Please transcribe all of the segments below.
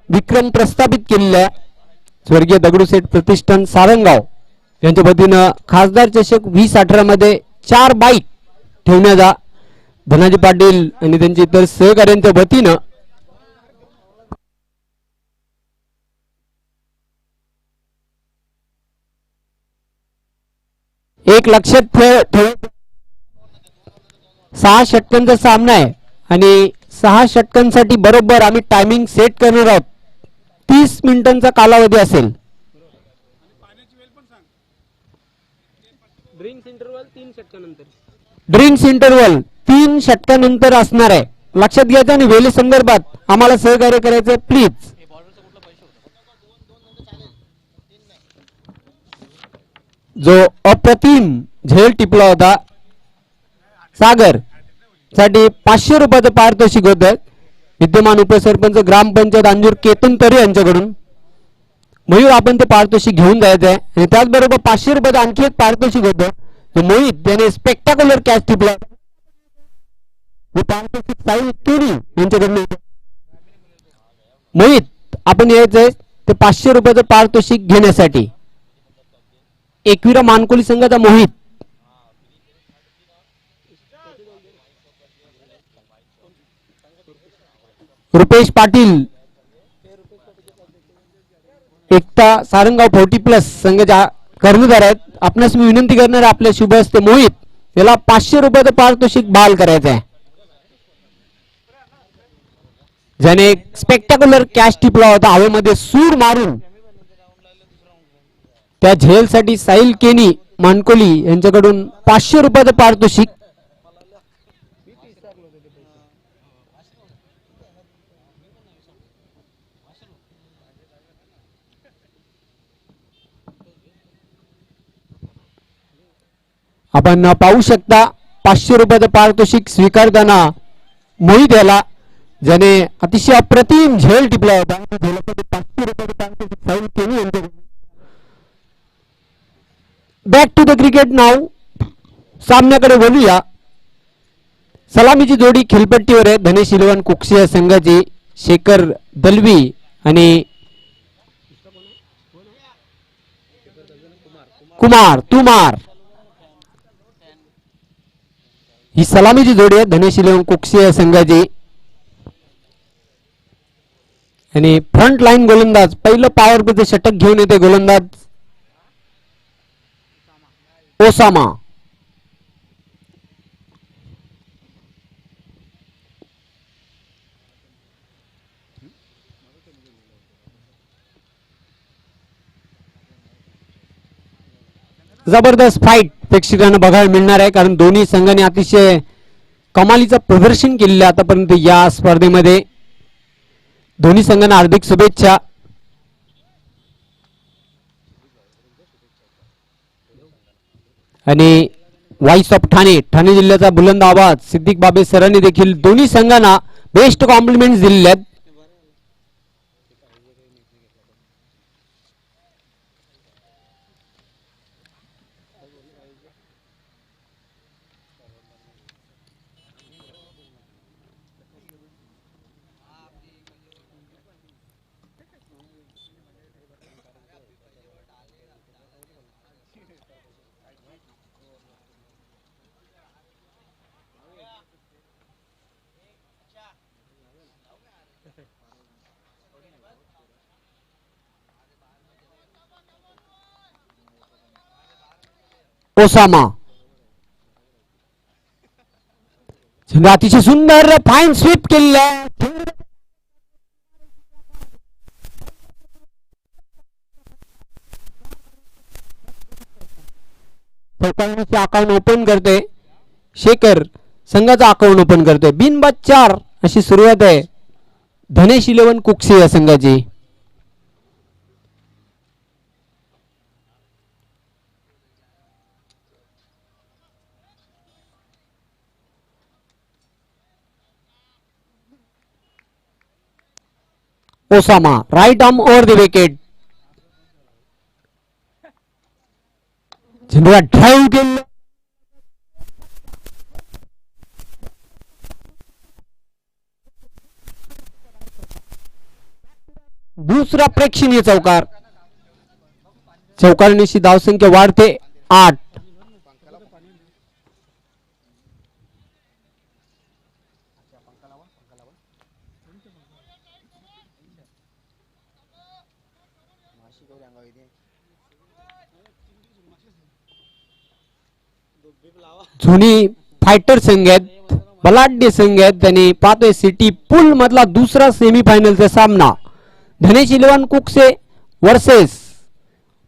विक्रम प्रस्थापित केलेला स्वर्गीय दगडूशेठ प्रतिष्ठान सारंगाव यांच्या वतीनं खासदार चषक 2018 मध्ये 4 बाईक ठेवण्याचा धनाजी पाटील आणि त्यांच्या इतर सहकार्यांच्या वतीनं एक लक्षात ठेव 6 षटकांचा सामना आहे आणि 6 षटकांसाठी बरोबर आम्ही टायमिंग सेट करणार आहोत. 30 मिनिटांचा कालावधी असेल. ड्रिंक्स इंटरवल 3 षटकानंतर असणार आहे. लक्षात घ्यायचं आणि वेळे संदर्भात आम्हाला सहकार्य करायचं प्लीज. जो अप्रतिम झेल टिपला होता सागर साठी 500 रुपयाचं पारितोषिक होत. विद्यमान उपसरपंच ग्रामपंचायत अंजूर केतन तरे यांच्याकडून मयूर आपण ते पारितोषिक घेऊन जायचं आहे आणि त्याचबरोबर 500 रुपयाचं आणखी एक पारितोषिक होतं. मोहित याने स्पेक्टाक्युलर कॅच टिपला. पारितोषिक साई केरी यांच्याकडून. मोहित आपण यायचंय ते 500 रुपयाचं पारितोषिक घेण्यासाठी. एकविरा मानकोली संघाचा मोहित. रुपेश पाटील एकता सारंगाव 40+ संघाच्या कर्णधार आहेत. आपणास मी विनंती करणार आपल्या शुभ हस्ते मोहित याला 500 रुपयाचं पारितोषिक बहाल करायचं आहे. ज्याने स्पेक्टाक्युलर कॅच टिपला होता हवेमध्ये सूर मारून. त्या झेलसाठी साहिल केनी मानकोली यांच्याकडून 500 रुपयाचं पारितोषिक. आपण पाहू शकता 500 रुपयाचं पारितोषिक स्वीकारताना मोहित याला ज्याने अतिशय अप्रतिम झेल टिपला होता. 500 रुपयाचं पारितोषिक साहिल केनी यांच्याकडून. बॅक टू द क्रिकेट नाव. सामन्याकडे वळूया. सलामीची जोडी खेळपट्टीवर आहे. धनेश इलेव्हन कुक्षी संघाची शेखर दलवी आणि कुमार तुमार ही सलामीची जोडी आहे धनेश इलेव्हन कुक्षी संघाची. आणि फ्रंट लाईन गोलंदाज पहिलं पॉवर प्लेचं षटक घेऊन येते गोलंदाज ओसामा. जबरदस्त फाईट प्रेक्षकांना बघायला मिळणार आहे कारण दोन्ही संघांनी अतिशय कमालीचं प्रदर्शन केलेलं आतापर्यंत या स्पर्धेमध्ये. दोन्ही संघांना हार्दिक शुभेच्छा. आणि व्हॉइस ऑफ ठाणे ठाणे जिल्ह्याचा बुलंद आवाज सिद्दीक बाबे सरांनी देखील दोन्ही संघांना बेस्ट कॉम्प्लिमेंट दिलेले आहेत. ओसामा अतिशय सुंदर फाईन स्वीप केलेला आहे. अकाउंट ओपन करते शेखर संघाचा अकाउंट ओपन करते. बिनबाद 4 अशी सुरुवात आहे धनेश इलेव्हन कुक्षी या संघाची. Osama right arm over the wicket. चेंडूला ड्राइव्ह केलं. दुसरा प्रेक्षणीय चौकार. चौकारांची धावसंख्या वाढते 8. जुनी फायटर संघ आहेत, बलाढ्य संघ आहेत आणि पाहतोय सिटी पूल मधला दुसरा सेमीफायनलचा सामना Dhanesh 11 Kukse versus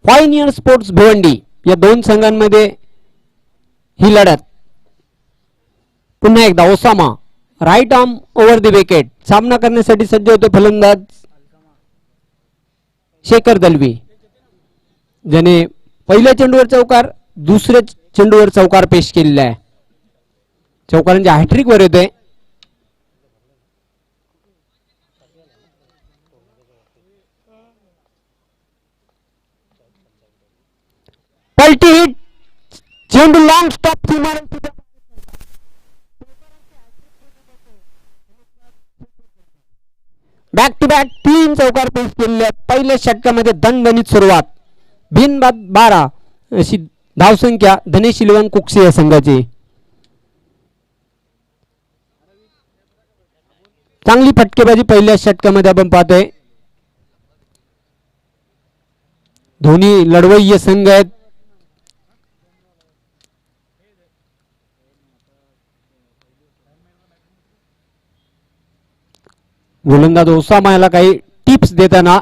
pioneer sports Bhiwandi या दोन संघांमध्ये ही लढत. पुन्हा एकदा Osama right arm over the wicket. सामना करण्यासाठी सज्ज होते फलंदाज शेखर दलवी, ज्याने पहिल्या चेंडूवर चौकार, दुसऱ्या चेंडूवर चौकार पेश केलेला आहे. चौकारांच्या हॅट्रिक वर येते. पलटी हिट, चेंडू long stop back to back 3 चौकार पेश केलेले आहेत. पहिल्या षटकामध्ये दणदणीत सुरुवात. बिनबाद 12 अशी धावसंख्या धनेश 11 कुकसे या संघाची. चांगली फटकेबाजी पहिल्या षटकामध्ये आपण पाहतोय. दोन्ही लढवय्ये संघ आहेत. गोलंदाज ओसामा याला काही टिप्स देताना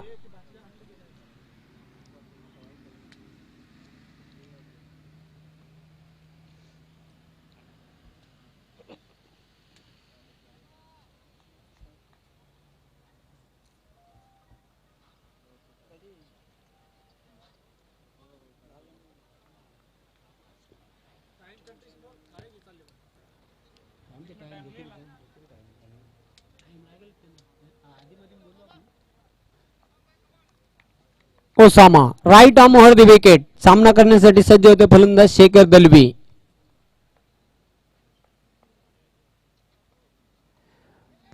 Osama right arm over the wicket. सामना करण्यासाठी सज्ज होते फलंदाज शेखर दलवी.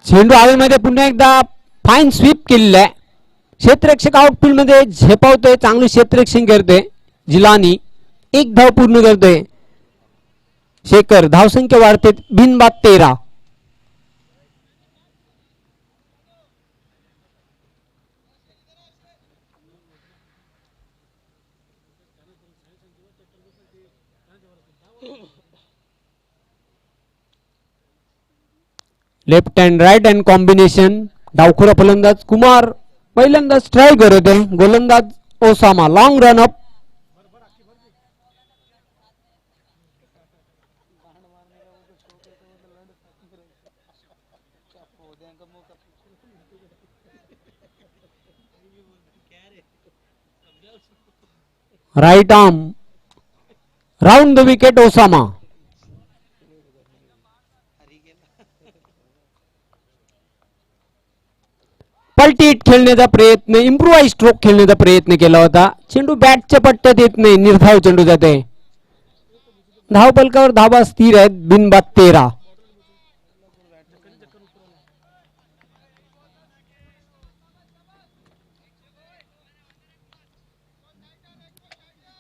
चेंडू हवेमध्ये पुन्हा एकदा फाईन स्वीप केलेला आहे. क्षेत्ररक्षक आउटफील्ड मध्ये झेपावतोय, चांगलं क्षेत्ररक्षण करतोय जिलानी. एक धाव पूर्ण करतोय शेखर. धावसंख्या वाढते बिनबाद 13. Left hand right hand combination. डावखुरा फलंदाज कुमार पहिल्यांदाच ट्राय करत आहे. गोलंदाज Osama long run up. Right arm round the wicket Osama. पलटी हिट खेळण्याचा प्रयत्न, इम्प्रुव्हाइज स्ट्रोक खेळण्याचा प्रयत्न केला होता. चेंडू बॅटच्या पट्ट्यात येत नाही, निर्धाव चेंडू जाते. धाव फलकावर धावा स्थिर आहेत. बिनबाद 13.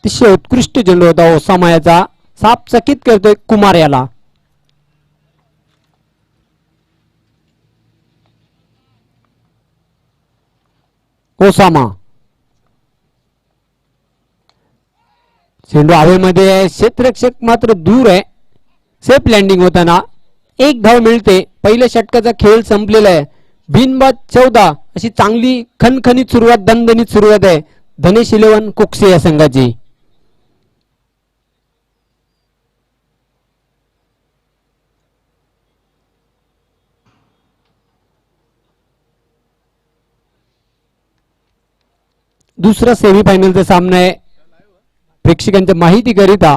अतिशय उत्कृष्ट चेंडू होता ओसामा याचा. साप चकित करतोय कुमार याला. ओसामा चेंडू हवेमध्ये आहे. क्षेत्ररक्षक मात्र दूर आहे. सेफ लँडिंग होताना एक धाव मिळते. पहिल्या षटकाचा खेळ संपलेला आहे. बिनबाद 14 अशी चांगली खणखणीत सुरुवात, दणदणीत सुरुवात आहे धनेश 11 कुकसे या संघाची. दुसरा सेमीफायनलचा सामना आहे. प्रेक्षकांच्या माहितीकरिता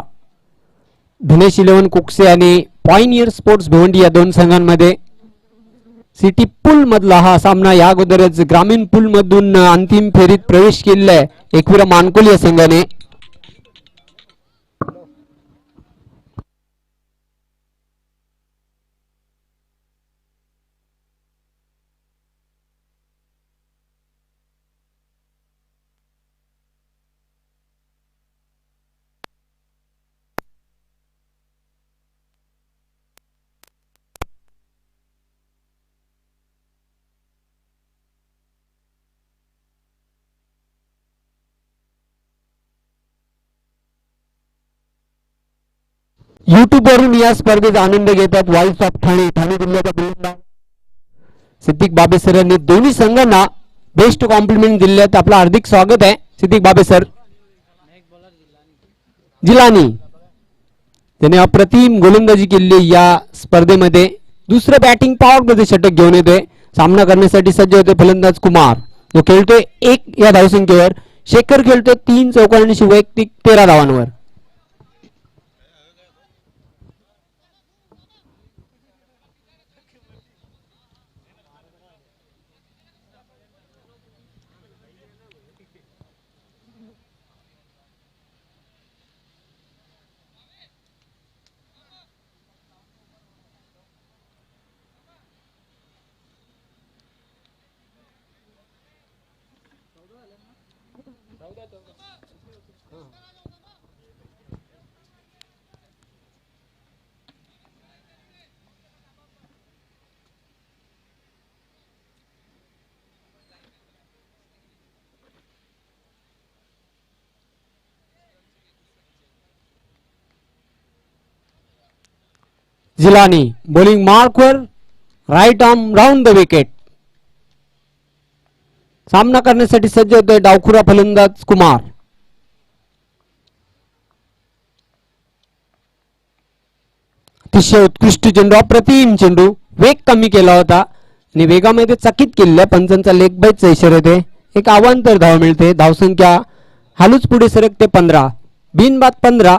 धनेश 11 कुकसे आणि पायनियर स्पोर्ट्स भिवंडी या दोन संघांमध्ये सिटी पूल मधला हा सामना. या अगोदरच ग्रामीण पूल मधून अंतिम फेरीत प्रवेश केलेला आहे एकविरा मानकोली या संघाने. युट्यूब वरून या स्पर्धेचा आनंद घेतात व्हॉइस ऑफ ठाणे ठाणे जिल्ह्याचा गोलंदाज सिद्दीक बाबे सर यांनी दोन्ही संघांना बेस्ट कॉम्प्लिमेंट दिल्यात. आपलं हार्दिक स्वागत आहे सिद्दीक बाबे सर. जिलानी त्याने अप्रतिम गोलंदाजी केली या स्पर्धेमध्ये. दुसरं बॅटिंग पॉवर मध्ये षटक घेऊन येतोय. सामना करण्यासाठी सज्ज होते फलंदाज कुमार जो खेळतोय 1 या धावसंख्येवर. शेखर खेळतोय 3 चौकारांशी वैयक्तिक 13 धावांवर. जिलानी बॉलिंग मार्कवर right arm round the wicket. सामना करण्यासाठी सज्ज होतोय डावखुरा फलंदाज कुमार. अतिशय उत्कृष्ट चेंडू अप्रतिम चेंडू. वेग कमी केला होता आणि वेगामध्ये चकित केलेल्या पंचांचा लेग बाईचा इशारा येते. एक अवांतर धाव मिळते. धावसंख्या हालूच पुढे सरकते 15 बिनबाद 15.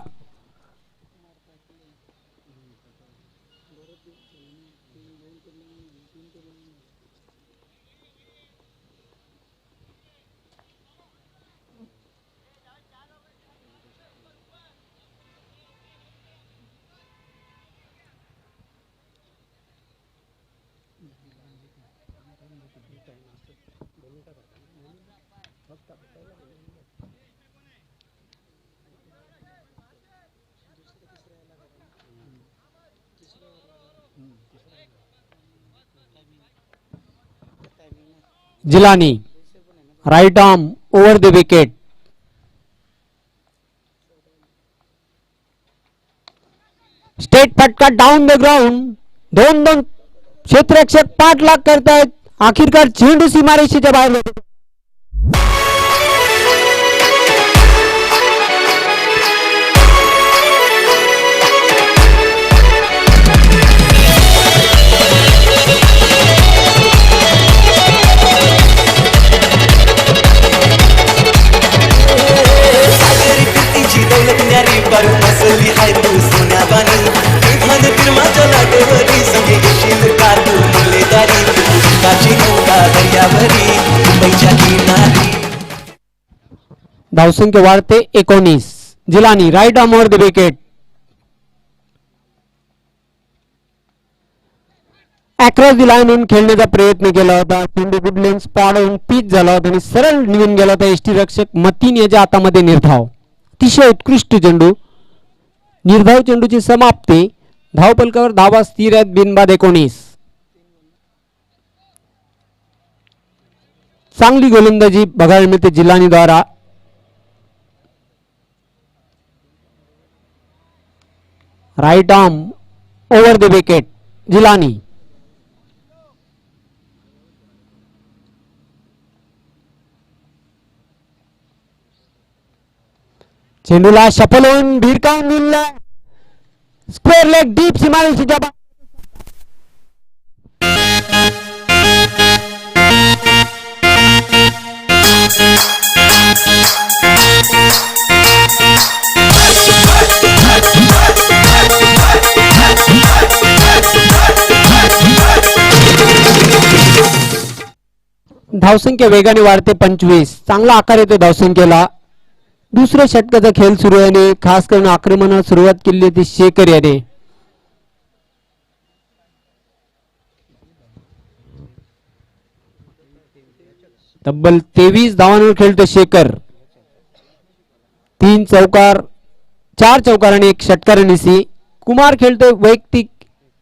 Jilani right arm over the wicket. Straight फटका डाऊन द ग्राउंड. 2 क्षेत्ररक्षक पाठलाग करतायत. आखिरकार चेंडू सीमारेषेच्या बाहेर होतो. धावसंख्या वाढते 19. Jilani right arm over the wicket. Across the line म्हणून खेळण्याचा प्रयत्न केला होता. चेंडू गुडलेन स्पॉट होऊन पिच झाला होता आणि सरळ निघून गेला होता. एसटी रक्षक मतीन याच्या हातामध्ये निर्धाव. अतिशय उत्कृष्ट चेंडू. निर्धाव चेंडूची समाप्ती. धावफलकावर धावा स्थिर आहेत. बिनबाद 19. चांगली गोलंदाजी बघायला मिळते जिलानी द्वारा. Right arm over the wicket. Jilani चेंडूला शफल होऊन भिरकावून दिला. स्क्वेअर लेग डीप सीमारेषेच्या बाहेर. धावसंख्या वेगाने वाढते 25. चांगला आकार येतो धावसंख्येला. दुसऱ्या षटकाचा खेळ सुरू आहे. खास करून आक्रमणाला सुरुवात केली ती शेखर याने. तब्बल 23 धावांवर खेळतो शेखर. 3 चौकार 4 चौकार आणि 1 षटकार निसी. कुमार खेळतोय वैयक्तिक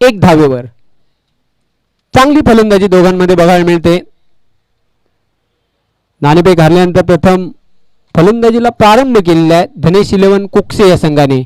1 धावेवर. चांगली फलंदाजी दोघांमध्ये बघायला मिळते. नाणेफेक हारल्यानंतर प्रथम फलंदाजीला प्रारंभ केलेला आहे धनेश 11 कोकसे या संघाने.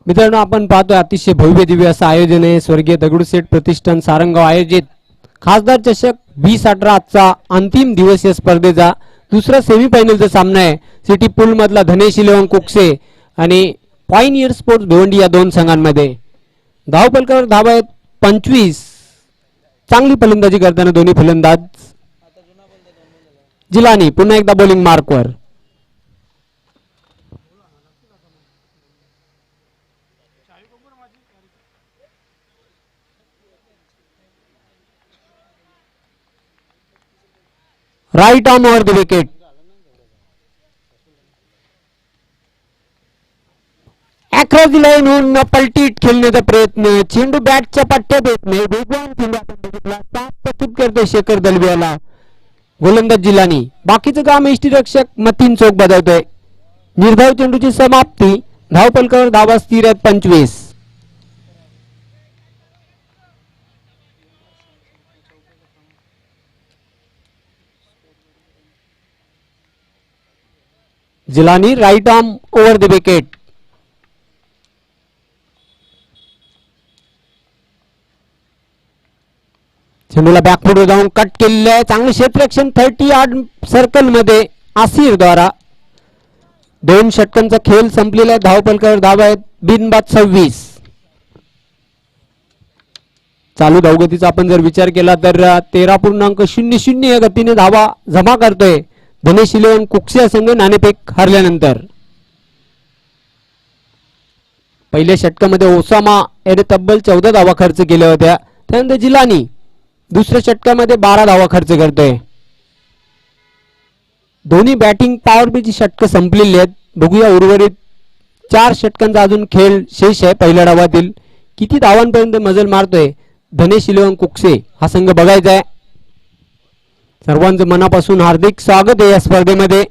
मित्रांनो, आपण पाहतोय अतिशय भव्य दिव्य असं आयोजन आहे. स्वर्गीय दगडूशेठ प्रतिष्ठान सारंगाव आयोजित खासदार चषक 2018 आजचा अंतिम दिवस या स्पर्धेचा दुसरा सेमीफायनलचा सामना आहे. सिटी पूल मधला धनेश इलेव्हन कुकसे आणि पॉइनियर स्पोर्ट्स भिवंडी या दोन संघांमध्ये. धावफलकावर धावा आहेत 25. चांगली फलंदाजी करताना दोन्ही फलंदाज. जिलानी पुन्हा एकदा बॉलिंग मार्कवर. Right arm over the wicket. Across the line होऊन पलटीत खेळण्याचा प्रयत्न. चेंडू बॅटच्या पट्ट्यात येत नाही. वेगवान चेंडू आपण बघितला. 7 प्रस्तुत करतोय शेखर दलबियाला. गोलंदाज जिलानी. बाकीचं काम यष्टीरक्षक मतीन चोक बजावतोय. निर्धाव चेंडूची समाप्ती. धावफलकावर धावा स्थिर आहेत 25. Jilani right arm over the wicket. चेंडूला बॅकफुटवर जाऊन कट केलेलं आहे. चांगलं क्षेत्ररक्षण 30 यार्ड सर्कल मध्ये आसिर द्वारा. 2 षटकांचा खेळ संपलेला आहे. धावफलकावर धावा आहेत बिनबाद 26. चालू धावगतीचा आपण जर विचार केला तर 13.00 या गतीने धावा जमा करतोय धनेश इलेव्हन कुकसे संघ नाणेफेक हरल्यानंतर. पहिल्या षटकामध्ये ओसामा याने तब्बल 14 धावा खर्च केल्या होत्या. त्यानंतर जिलानी दुसऱ्या षटकामध्ये 12 धावा खर्च करतोय. दोन्ही बॅटिंग पॉवर बीची षटकं संपलेली आहेत. बघूया उर्वरित 4 षटकांचा अजून खेळ शेष आहे. पहिल्या डावातील किती धावांपर्यंत मजल मारतोय धनेश इलेव्हन कुकसे हा संघ बघायचा आहे. सर्वांचं मनापासून हार्दिक स्वागत आहे या स्पर्धेमध्ये.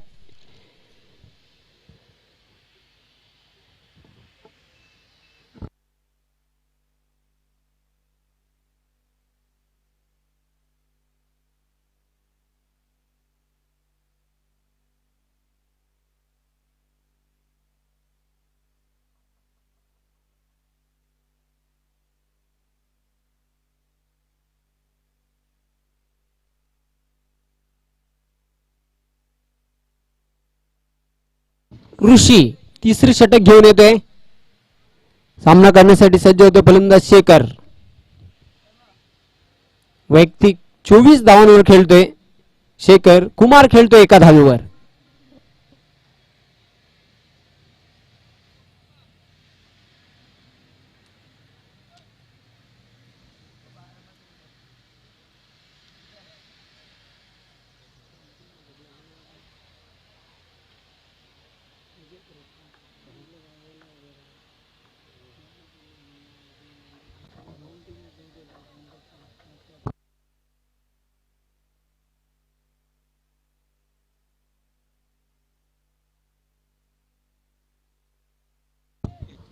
ऋषी तिसरे षटक घेऊन येतोय. सामना करण्यासाठी सज्ज होतो फलंदाज शेखर. वैयक्तिक 24 धावांवर खेळतोय शेखर. कुमार खेळतोय 1 धावेवर.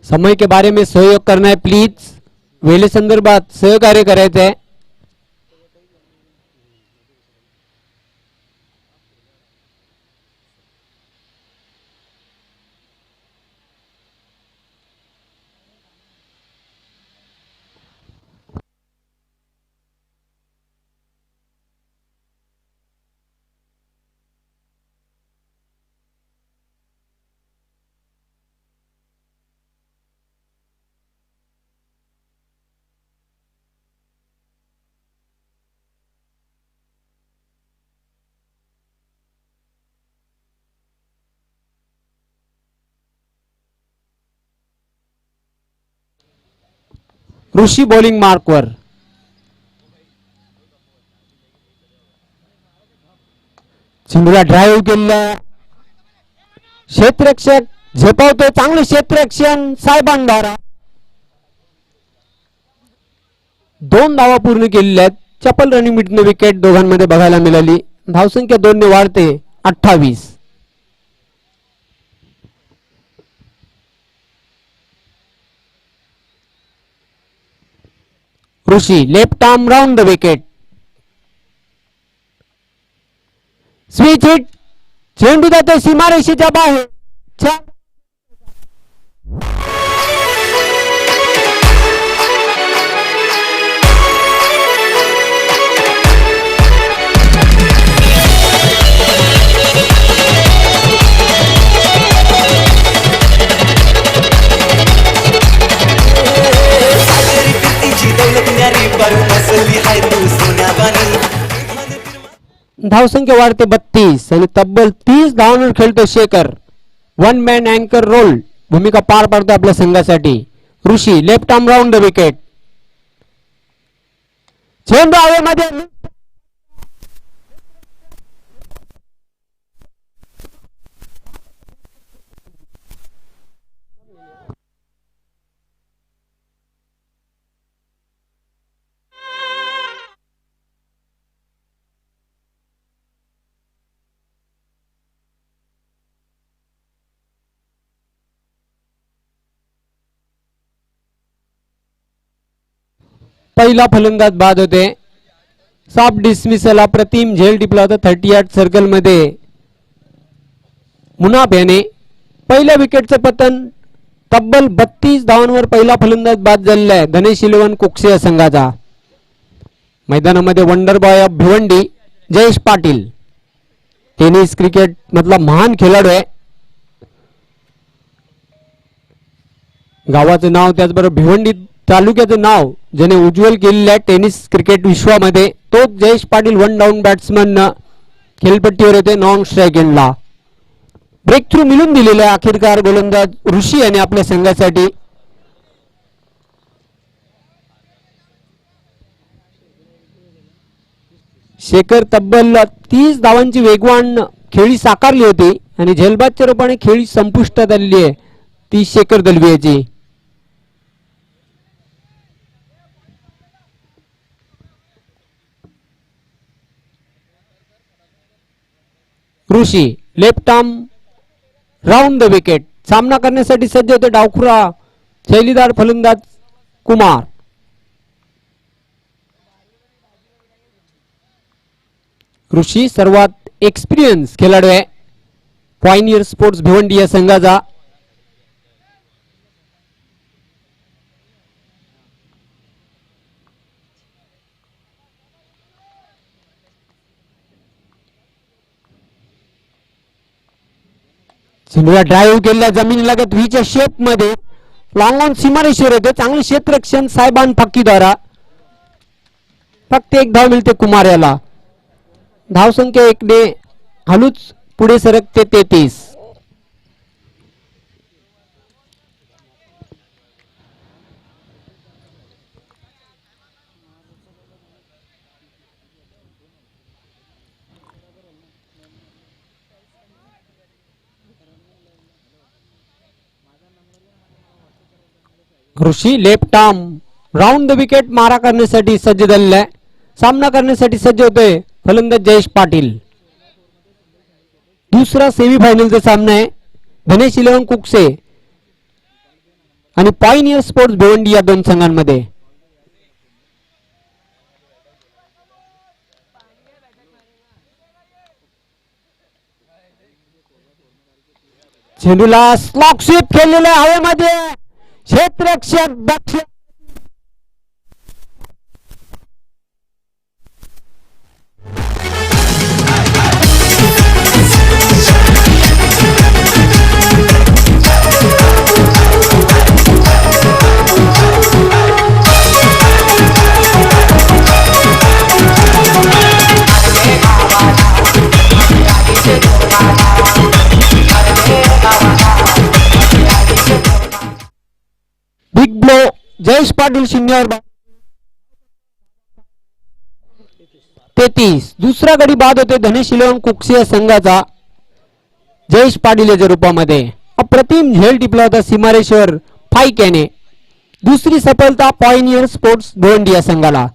समय के बारे में सहयोग करना है प्लीज. वेळे संदर्भात सहकार्य करायचं आहे. ऋषी बॉलिंग मार्कवर. चेंडूला ड्राईव्ह केलं. क्षेत्ररक्षक झेपावतोय. चांगलं क्षेत्ररक्षण साहेबांद्वारा. 2 धावा पूर्ण केलेल्या आहेत. चपल रनिंग मिडनं विकेट दोघांमध्ये बघायला मिळाली. धावसंख्या 2 ने वाढते 28. Rishi left arm round the wicket. Switch hit. चेंडू जातो सीमारेषेच्या बाहेर. धावसंख्या वाढते 32 आणि तब्बल 30 धावांवर खेळतो शेखर. वन मॅन अँकर रोल भूमिका पार पाडतो आपल्या संघासाठी. Rishi left arm round the wicket. चेंडू हवेमध्ये पहिला फलंदाज बाद होते. सॉफ्ट डिसमिसल अप्रतिम झेल टिपला होता 38 सर्कल मध्ये. मुनाफ याने पहिल्या विकेटचं पतन. तब्बल 32 धावांवर पहिला फलंदाज बाद झालेला आहे धनेश इलेव्हन कुकसे या संघाचा. मैदानामध्ये wonder boy of Bhiwandi Jayesh Patil. Tennis cricket मधला महान खेळाडू आहे. गावाचं नाव त्याचबरोबर भिवंडी तालुक्याचं नाव ज्याने उज्ज्वल केलेलं आहे टेनिस क्रिकेट विश्वामध्ये तोच Jayesh Patil. One down batsman खेळपट्टीवर होते नॉन स्ट्राईक एंडला. ब्रेक थ्रू मिळून दिलेला आहे अखेरकार गोलंदाज ऋषी याने आपल्या संघासाठी. शेखर तब्बल 30 धावांची वेगवान खेळी साकारली होती आणि झेलबादच्या रूपाने खेळी संपुष्टात आलेली आहे ती शेखर दलवियाची. Rishi left arm round the wicket. सामना करण्यासाठी सज्ज होते डावखुरा शैलीदार फलंदाज कुमार. ऋषी सर्वात एक्सपिरियन्स खेळाडू आहे पायनियर स्पोर्ट्स भिवंडी या संघाचा. चेंडूला ड्राईव्ह केलेल्या जमिनीलगत व्हीच्या शेप मध्ये लॉंग ऑन सीमारेषेवर होते. चांगले क्षेत्ररक्षण साहेबान फक्कीद्वारा. फक्त एक धाव मिळते कुमार याला. धावसंख्या 1 ने हलूच पुढे सरकते 33. Rishi left arm round the wicket मारा करण्यासाठी सज्ज झालेला आहे. सामना करण्यासाठी सज्ज होतोय फलंदाज जयेश पाटील. दुसरा सेमीफायनलचा सामना आहे धनेश इलेव्हन कुकसे आणि पायनियर स्पोर्ट्स भिवंडी या दोन संघांमध्ये. चेंडूला स्लॉक स्वीप केलेला हवेमध्ये क्षेत्ररक्षक दक्ष. बिग ब्लो जयेश पाटील शून्यावर 33. दुसरा गडी बाद होते धनेश इलेव्हन कुकसे संघाचा जयेश पाटील याच्या रूपामध्ये. अप्रतिम झेल टिपला होता सीमारेश्वर फाईक याने. दुसरी सफलता पायनियर स्पोर्ट्स भिवंडी या संघाला.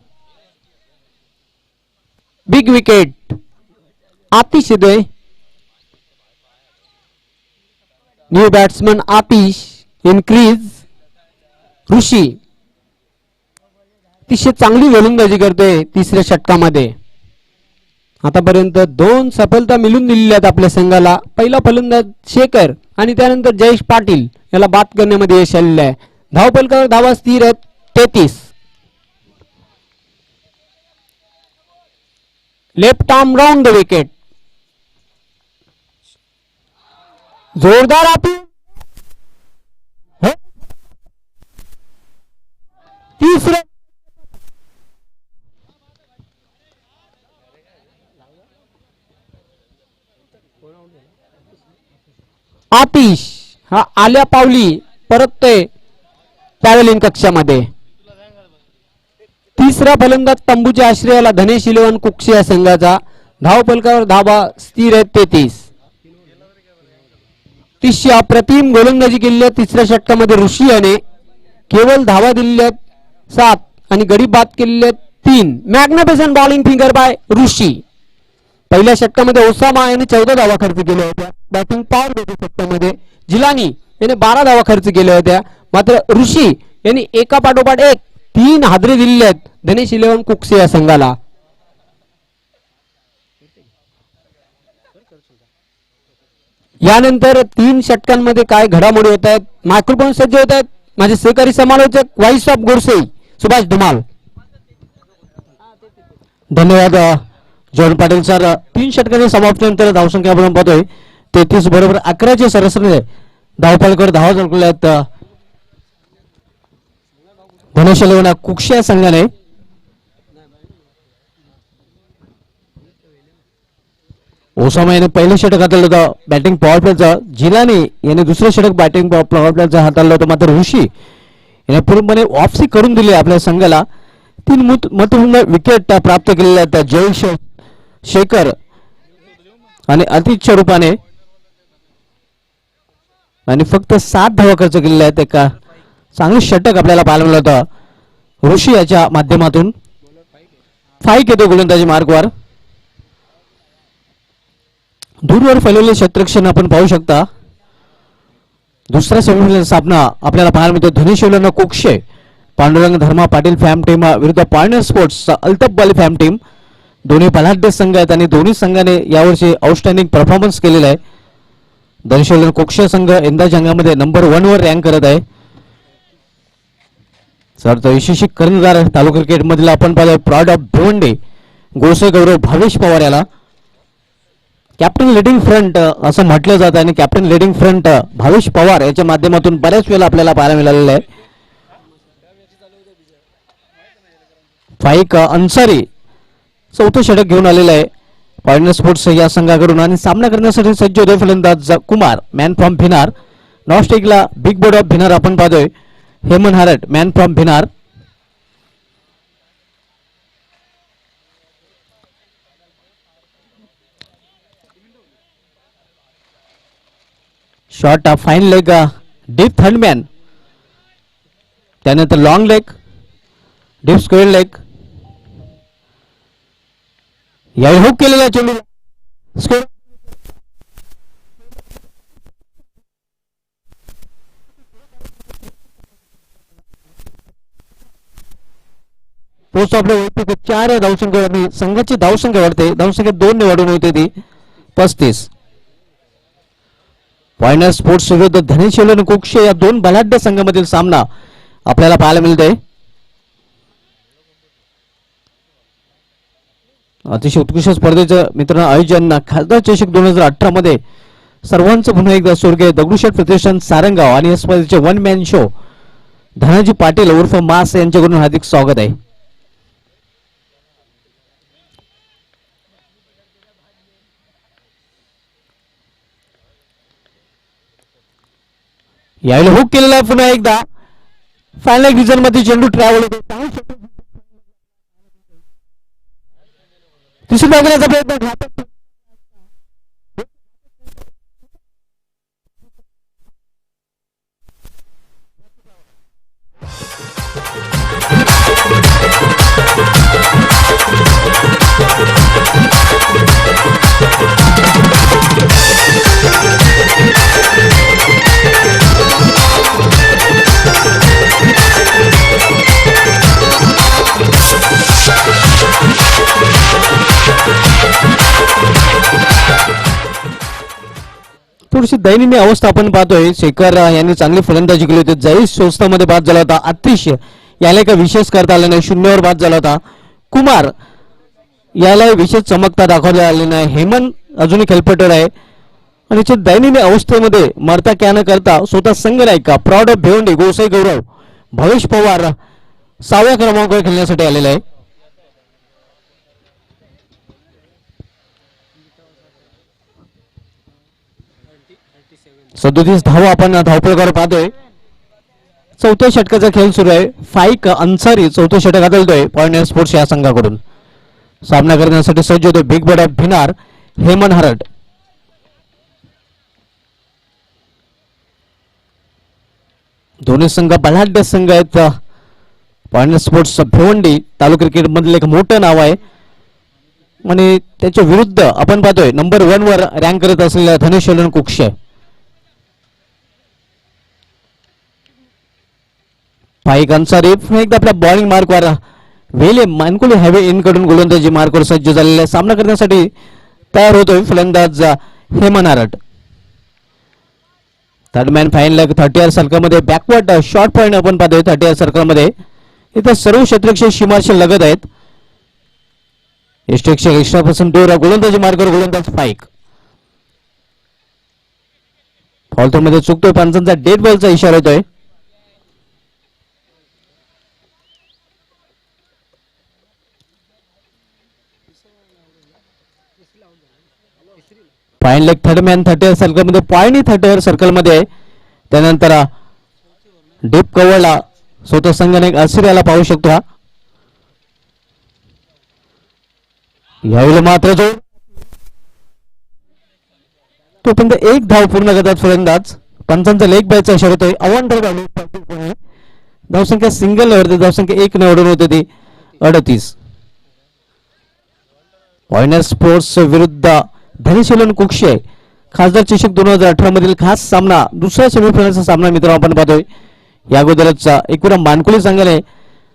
बिग विकेट आतिश येतोय. New batsman Atish in crease. Rishi अतिशय चांगली गोलंदाजी करतोय तिसऱ्या षटकामध्ये. आतापर्यंत 2 सफलता मिळून दिलेल्या आहेत आपल्या संघाला. पहिला फलंदाज शेखर आणि त्यानंतर जयेश पाटील याला बाद करण्यामध्ये यश आलेलं आहे. धावफलकावर धावा स्थिर आहेत 33. Left arm round the wicket. जोरदार अपील. आतिश हा आल्या पावली परततोय पॅव्हलियन कक्षामध्ये. तिसरा फलंदाज तंबूच्या आश्रयाला धनेश इलेव्हन कुक्षी या संघाचा. धावफलकावर धाबा स्थिर आहेत 33. अतिशय अप्रतिम गोलंदाजी केली आहे तिसऱ्या षटकामध्ये ऋषी याने. केवळ धावा दिलेल्या आहेत 7 आणि गडी बाद केलेले आहेत 3. मॅग्निफिसंट बॉलिंग फिंगर बाय ऋषी. पहिल्या षटकामध्ये ओसामा याने 14 धावा खर्च केल्या होत्या. बॅटिंग पॉवर होती षटकामध्ये. जिलानी याने 12 धावा खर्च केल्या होत्या. मात्र ऋषी यांनी एका पाठोपाठ एक 3 हादरे दिलेले आहेत धनेश इलेव्हन कुक्षी या संघाला. यानंतर 3 षटकांमध्ये काय घडामोडी होत आहेत. मायक्रोफोन सज्ज होत आहेत माझे सहकारी समालोचक व्हाईस ऑफ गोडसे सुभाष धुमाल. धन्यवाद जॉन पाटील सर. 3 षटकांच्या समाप्तीनंतर धावसंख्या आपण पाहतोय 33 बरोबर 11चे सरासरी धावफलकावर धावा झळकल्या आहेत धनेश इलेव्हन कुक्षी या संघाने. ओसामा याने पहिलं षटक हाताळलं होतं बॅटिंग पॉवर प्लेचं. जिलानी याने दुसरं षटक बॅटिंग पॉवर प्लेचं हाताळलं होतं. मात्र ऋषी याने पूर्णपणे वापसी करून दिली आपल्या संघाला. 3 महत्वपूर्ण विकेट प्राप्त केलेल्या आहेत जयेश शेखर आणि अतिशय रूपाने आणि फक्त 7 धावा खर्च केलेल्या आहेत. एका चांगले षटक आपल्याला पाहायला मिळालं होतं ऋषी याच्या माध्यमातून. 5 येतो गोलंदाजी मार्गवर. दूरवर फैलवलेले क्षेत्ररक्षण आपण पाहू शकता. दुसरा सेमीफायनल सामना आपल्याला पाहायला मिळतो धनेश इलेव्हन कुक्षी पांडुरंग धर्मा पाटील फॅम टीम विरुद्ध पॉइंटर स्पोर्ट्स अल्तफ बाली फॅम टीम. दोन्ही बलाढ्य संघ आहेत आणि दोन्ही संघाने यावर्षी आउटस्टँडिंग परफॉर्मन्स केलेला आहे. धनेश इलेव्हन कुक्षी संघ यंदा जंगामध्ये नंबर 1 वर रँक करत आहे. सर तो यशस्वी कर्णधार तालुका क्रिकेट मधील आपण पाहिलं प्रॉड ऑफ भिवंडी गोसे गौरव भावेश पवार याला. कॅप्टन लिडिंग फ्रंट असं म्हटलं जातं आणि captain leading front Bhavesh Pawar याच्या माध्यमातून बऱ्याच वेळा आपल्याला पाहायला मिळालेलं आहे. फाईक अन्सारी चौथं षटक घेऊन आलेलं आहे पॉइंटर स्पोर्ट्स या संघाकडून आणि सामना करण्यासाठी सज्ज होते फलंदाज कुमार मॅन फ्रॉम भिनार. नॉस्टिकला बिग बोर्ड ऑफ भिनार आपण पाहतोय हेमन हारट man from Bhinar. Short fine leg deep third man. त्यानंतर long leg deep square leg. यावेळी हुक केलेला चेंडू स्क्वेअर पोस्ट आपल्या वैयक्तिक 4 धावसंख्येवर संघाची धावसंख्या वाढते. धावसंख्या 2 ने वाढून होते ती 35. पॉइंटर स्पोर्ट्स विरुद्ध धनेश इलेव्हन कुक्षी या 2 बलाढ्य संघामधील सामना आपल्याला पाहायला मिळतोय. अतिशय उत्कृष्ट स्पर्धेचं मित्रांनो आयोजन खासदार चषक 2018 मध्ये सर्वांचं पुन्हा एकदा स्वर्गीय दगडूशेठ प्रतिष्ठान सारंगाव आणि या स्पर्धेचे 1 मॅन शो धनाजी पाटील उर्फ मास यांच्याकडून हार्दिक स्वागत आहे. यावेळी हुक केलेला आहे पुन्हा एकदा फायनल डिव्हिजन मध्ये चेंडू ट्रॅव्हल होतो. तिसरी लागण्याचा प्रयत्न थोडीशी दयनीय अवस्था आपण पाहतोय. शेखर यांनी चांगली फलंदाजी केली होती. जयेश संस्थामध्ये बाद झाला होता. अतिश याला काही विशेष करता आले नाही 0 वर बाद झाला होता. कुमार याला विशेष चमकता दाखवता आली नाही. हेमंत अजूनही खेळपट्टीवर आहे आणि दयनीय अवस्थेमध्ये मरता क्या न करता स्वतः संघ नायिका प्रॉड ऑफ भिवंडी गोसाई गौरव भावेश पवार 6व्या क्रमांकावर खेळण्यासाठी आलेला आहे. 37 धावा आपण धावपळीवर पाहतोय. चौथ्या षटकाचा खेळ सुरू आहे. फाईक अन्सारी चौथं षटक आदळतोय पॉइंट स्पोर्ट्स या संघाकडून. सामना करण्यासाठी सज्ज होतो बिग बर्ड ऑफ भिनार हेमन हरट. दोन्ही संघ बलाढ्य संघ आहेत. पॉइंट स्पोर्ट्स भिवंडी तालुका क्रिकेट मधलं एक मोठं नाव आहे आणि त्याच्या विरुद्ध आपण पाहतोय नंबर 1 वर रँक करत असलेल्या धनेश्वरन कुक्षे. फाईक अन्सारी एकदा आपल्या बॉलिंग मार्कवर वेले मानकुले हॅवे इन कडून गोलंदाजी मार्कवर सज्ज झालेला सामना करण्यासाठी तयार होतोय फलंदाज हेमन हरट. थर्ड मॅन फाईनल 30 सर्कलमध्ये बॅकवर्ड शॉर्ट पॉइंट आपण पाहतोय 30 सर्कलमध्ये. इथं सर्व क्षेत्रक्षे सीमाशी लगत आहेत. एक्स्ट्रा पासून दूर गोलंदाजी मार्गावर गोलंदाज फाईक. फॉल मध्ये चुकतोय पंचांचा डेड बॉलचा इशारा होतोय. फाईन लेग थर्ड मॅन 30 सर्कलमध्ये पॉइंट 30 सर्कलमध्ये. त्यानंतर डीप कव्हरला स्वतः संघाने एक अस्सिराला पाहू शकतो. यावेळी मात्र जो तोपर्यंत एक धाव पूर्ण करतात फलंदाज. पंचांचा लेग बायचा इशारा होतोय. धावसंख्या सिंगल निवडते. धावसंख्या 1 निवडून होते ती 38. पॉइंट स्पोर्ट्स विरुद्ध धनेश्वरन कुक्षे खासदार चषक 2018 मधील खास सामना दुसऱ्या सेमीफायनलचा सामना मित्रांनो आपण पाहतोय. या अगोदरचा एकूण मानकुली संघाने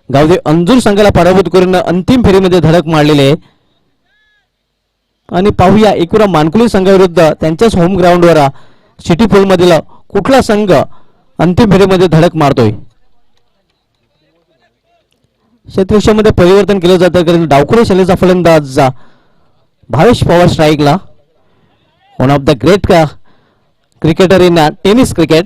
गावदेव अंजूर संघाला पराभूत करून अंतिम फेरीमध्ये धडक मारलेली आहे. आणि पाहूया एकूण मानकुली संघाविरुद्ध त्यांच्याच होम ग्राउंडवर सिटी पूल मधील कुठला संघ अंतिम फेरीमध्ये धडक मारतोय. क्षेत्रक्षेत्रामध्ये परिवर्तन केलं जातं कारण डावखुरे शैलीचा फलंदाज भावेश पवार स्ट्राईकला. One of the great cricketer in tennis cricket.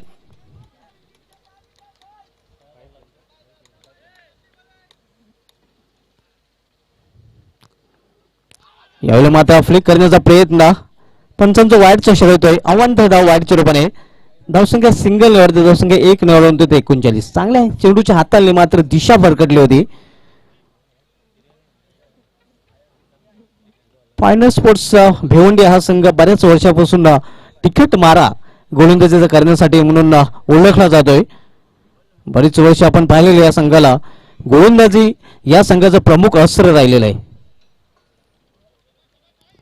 यावेळी मात्र फ्लिक करण्याचा प्रयत्न पंचांचा वाईटचा इशारा होतोय. अवांतर धाव वाईटच्या रूपाने. धावसंख्या सिंगल निवडते. धावसंख्या 1 निवडून होते 39. चांगल्या चेंडूच्या हाताने मात्र दिशा भरकटली होती. पॉइंट स्पोर्ट्स भिवंडी हा संघ बऱ्याच वर्षापासून तिखट मारा गोलंदाजी करण्यासाठी म्हणून ओळखला जातोय. बरीच वर्ष आपण पाहिलेली या संघाला गोलंदाजी या संघाचं प्रमुख अस्त्र राहिलेलं आहे.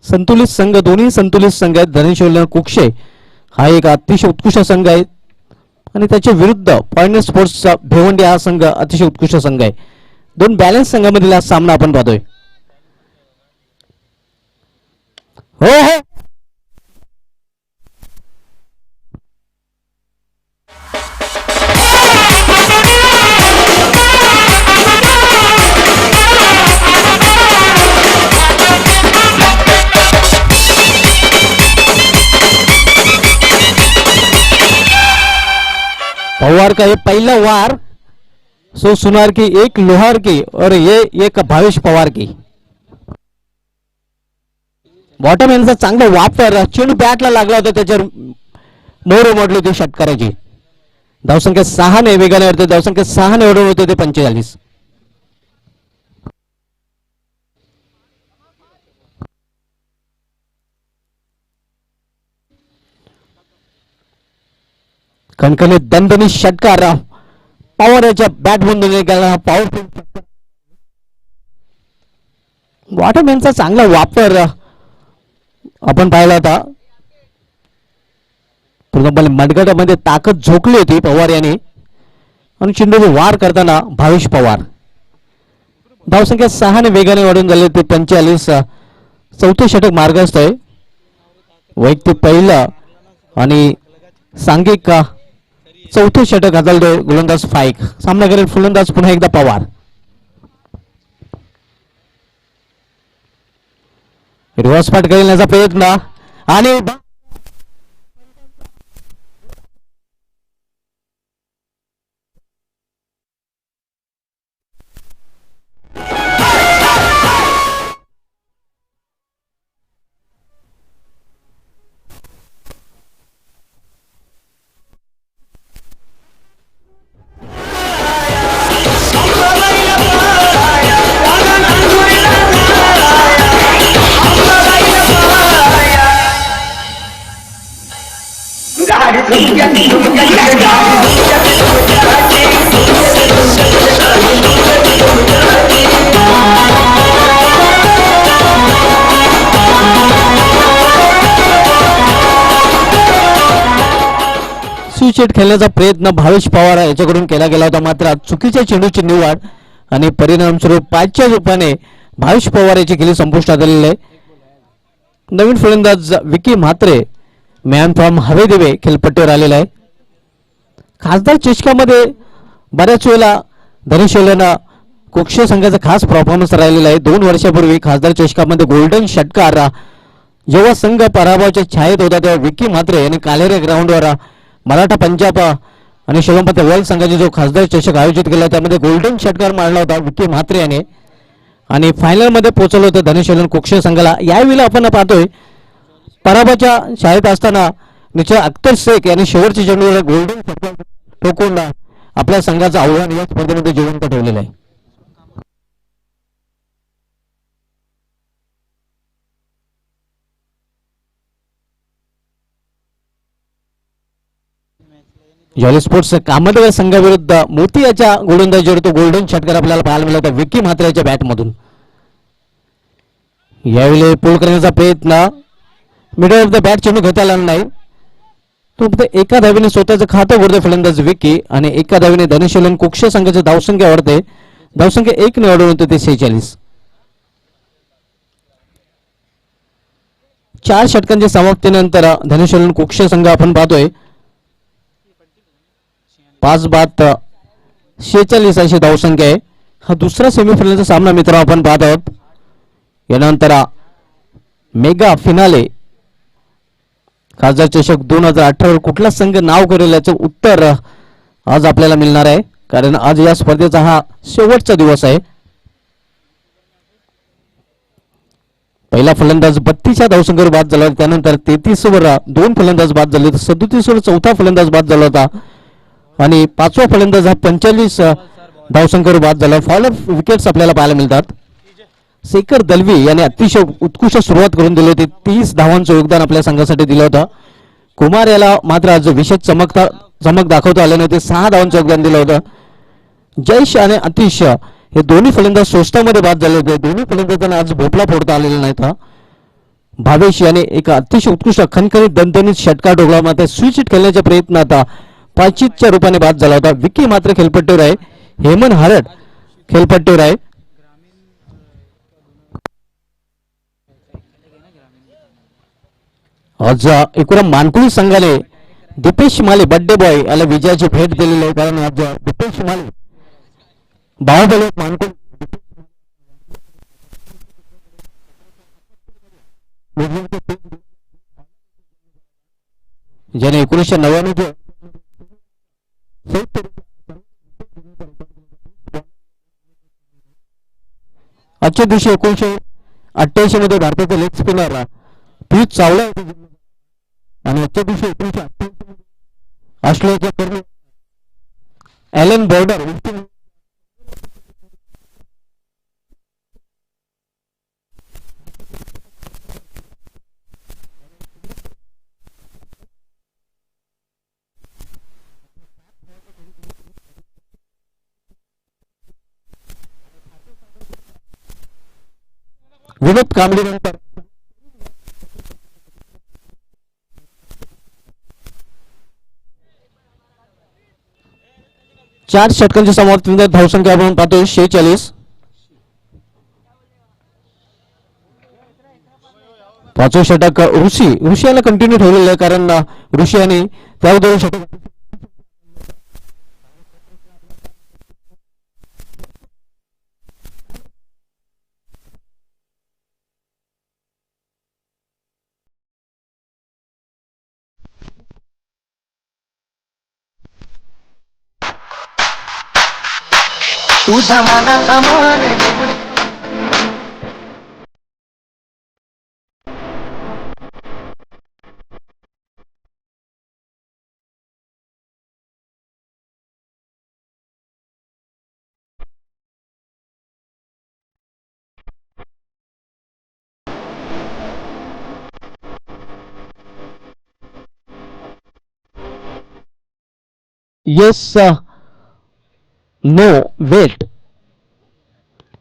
संतुलित संघ दोन्ही संतुलित संघ आहेत. धनेश्वरन कुक्षे हा एक अतिशय उत्कृष्ट संघ आहे आणि त्याच्या विरुद्ध पॉइंट स्पोर्ट्सचा भिवंडी हा संघ अतिशय उत्कृष्ट संघ आहे. दोन बॅलन्स संघामधील हा सामना आपण पाहतोय. हो हो पवार का ये पहला वार सो सुनार की एक लोहार की और ये एक भावेश पवार की. बॉटम यांचा चांगला वापर चेंडू बॅटला लागला होता त्याच्यावर मोर मोडली होती षटकाराची. धावसंख्या 6 ने वेगाने वाढते. धावसंख्या 6 ने ओढून होते ते 45. कणकणी दणदणी षटकार पॉवर याच्या बॅट बंधून गेला. पॉवरफुल बॉटम यांचा चांगला वापर आपण पाहिला होता. पूर्णपणे मडगडामध्ये ताकद झोकली होती पवार यांनी आणि चेंडूवर वार करताना भावेश पवार. धावसंख्या 6 ने वेगाने वाढून झाले ते 45. चौथे षटक मार्गस्थ आहे. वैयक्तिक पहिलं आणि सांघिक चौथे षटक हाताळतोय गोलंदाज फाईक. सामना करेल फलंदाज पुन्हा एकदा पवार. रिव्हर्स पाठ करण्याचा प्रयत्न आणि स्विच खेळण्याचा प्रयत्न भावेश पवार याच्याकडून केला गेला होता, मात्र चुकीच्या चेंडूची निवड आणि परिणामस्वरूप 5च्या रूपाने भावेश पवार याची खेळी संपुष्टात आलेली आहे. नवीन फलंदाज विकी म्हात्रे मॅन फ्रॉम हवेदेवे खेळपट्टीवर आलेला आहे. खासदार चषकामध्ये बऱ्याच वेळेला धनुष्यनं कोक्ष संघाचा खास परफॉर्मन्स राहिलेला आहे. 2 वर्षापूर्वी खासदार चषकामध्ये गोल्डन षटकार जेव्हा संघ पराभवाच्या छायेत होता तेव्हा विकी म्हात्रे यांनी कालेरे ग्राउंडवर मराठा पंजाब आणि शिवमपत वर्ल्ड संघाचा जो खासदार चषक आयोजित केला त्यामध्ये गोल्डन षटकार मारला होता विकी म्हात्रे याने आणि फायनल मध्ये पोहोचवलं होतं धनुष्यलन कोक्ष संघाला. यावेळी आपण पाहतोय पराभवाच्या छायेत असताना निश्चय अख्तर शेख यांनी शेवटच्या चेंडूवर गोल्डन षटकार ठोकून आपल्या संघाचं आव्हान या स्पर्धेमध्ये जिवंत ठेवलेलं आहे. जॉली स्पोर्ट्स कामतगाव संघाविरुद्ध मोती याच्या गोलंदाजीवर तो गोल्डन षटकार आपल्याला पाहायला मिळाला होता विकी म्हात्रेच्या बॅटमधून. यावेळी पूल करण्याचा प्रयत्न मिडल ऑफ द बॅट चेंडू घेता आला नाही. तो फक्त एका धावेने स्वतःचं खातं उघडते फलंदाज विकी आणि एका धावेने धनुष्यलन कोक्ष संघाची धावसंख्या वाढते. धावसंख्या 1 ने वाढवून होते ते 46. 4 षटकांच्या समाप्तीनंतर धनुष्यलन कोक्ष संघ आपण पाहतोय 5 बाद 46 अशी धावसंख्या आहे. हा दुसरा सेमीफायनलचा सामना मित्र आपण पाहत आहोत. यानंतर मेगा फिनाले खासदार चषक 2018 वर कुठला संघ नाव करेल याचं उत्तर आज आपल्याला मिळणार आहे, कारण आज या स्पर्धेचा हा शेवटचा दिवस आहे. पहिला फलंदाज 32 धावसंख्येवर बाद झाला. त्यानंतर 33 वर 2 फलंदाज बाद झाले. 37 वर 4था फलंदाज बाद झाला होता आणि 5वा फलंदाज हा 45 धावसंख्येवर बाद झाला. फॉलोअर विकेट्स आपल्याला पाहायला मिळतात. शेखर दलवी याने अतिशय उत्कृष्ट सुरुवात करून दिली होती. 30 धावांचं योगदान आपल्या संघासाठी दिलं होतं. कुमार याला मात्र आज विशेष चमक दाखवता आले नव्हते. 6 धावांचं योगदान दिलं होतं. जयेश आणि अतिश हे दोन्ही फलंदाज स्वस्तामध्ये बाद झाले होते. दोन्ही फलंदाजांना आज भोपळा फोडता आलेला नाही था. भावेश याने एक अतिशय उत्कृष्ट खणखणीत दणदणीत षटकार ठोकला, मात्र स्विच खेळण्याच्या प्रयत्नात 5च्या रूपाने बाद झाला होता. विकी मात्र खेळपट्टीवर आहे. हेमंत हरट खेळपट्टीवर आहे. आज एकूण मानकुळी संघाने दीपेश माले बड्डे बॉय याला विजयाची भेट दिलेली आहे, कारण आज दीपेश माले बाहुबली मानकुळी ज्याने 1999 आजच्या दिवशी 1988 मध्ये भारताचा लेग स्पिनर पियुष चावला आणि आजच्या दिवशी 1988 ऑस्ट्रेलियाचा कर्मी ॲलन बॉर्डर विनोद कांबळेनंतर 4 षटकांची समाप्ती धावसंख्या आपण पाहतोय 46. 5वं षटक ऋषी याला कंटिन्यू ठेवलेलं आहे, कारण ऋषी यांनी त्या 2 षटक तुझा मनाचा मान येस, नो, वेट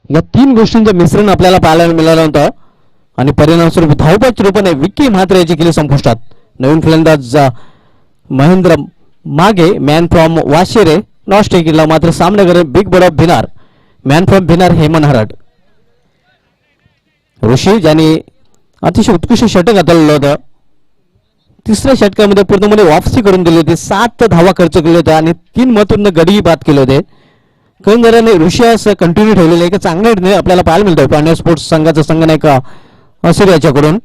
या तीन गोष्टींचं मिश्रण आपल्याला पाहायला मिळालं होतं आणि परिणामस्वरूप धावपच रूपाने विकी म्हात्रे याची केली संपुष्टात. नवीन फलंदाज महेंद्र मागे, मॅन फ्रॉम वाशिरे, नॉट टेकिंगला मात्र सामनागर big bird of Bhinar, man from Bhinar हेमन हरड. ऋषी ज्याने अतिशय उत्कृष्ट षटक हाताळलं होतं. तिसऱ्या षटकामध्ये पूर्णपणे वापसी करून दिली होती. 7 धावा खर्च केले होते आणि 3 महत्त्वपूर्ण गडी बाद केले होते. कळंदराने ऋषी असं कंटिन्यू ठेवलेले एक चांगला निर्णय आपल्याला पाहायला मिळतोय पांड्या स्पोर्ट्स संघाचा संघनायक असेल याच्याकडून.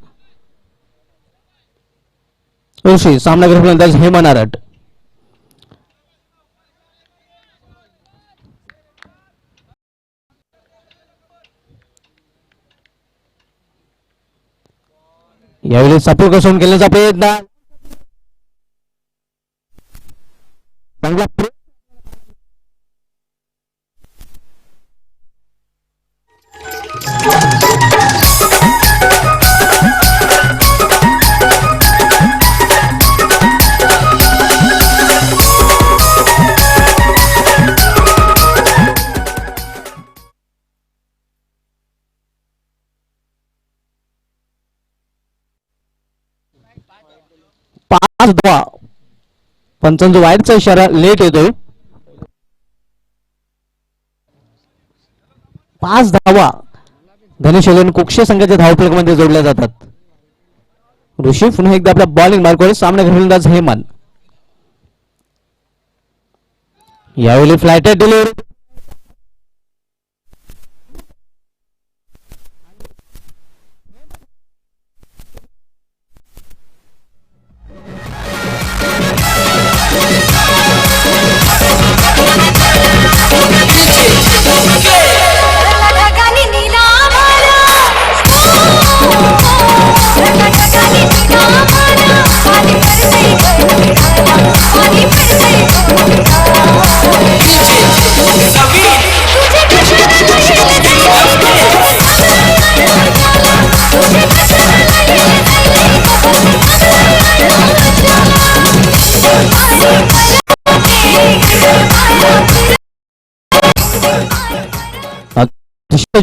ऋषी सामनागर फलंदाज हेमन हरड. यावेळी सपोर्ट कसून खेळण्याचा प्रयत्न चांगला 5 धावा. पंचांचा वाईटचा इशारा लेट येतोय. 5 धावा धनेश कुक्षे संघाच्या धावफलक मध्ये जोडल्या जातात. ऋषी पुन्हा एकदा आपला बॉलिंग मार्कवर सामना फलंदाज हेमन. यावेळी फ्लायटेड डिलिव्हरी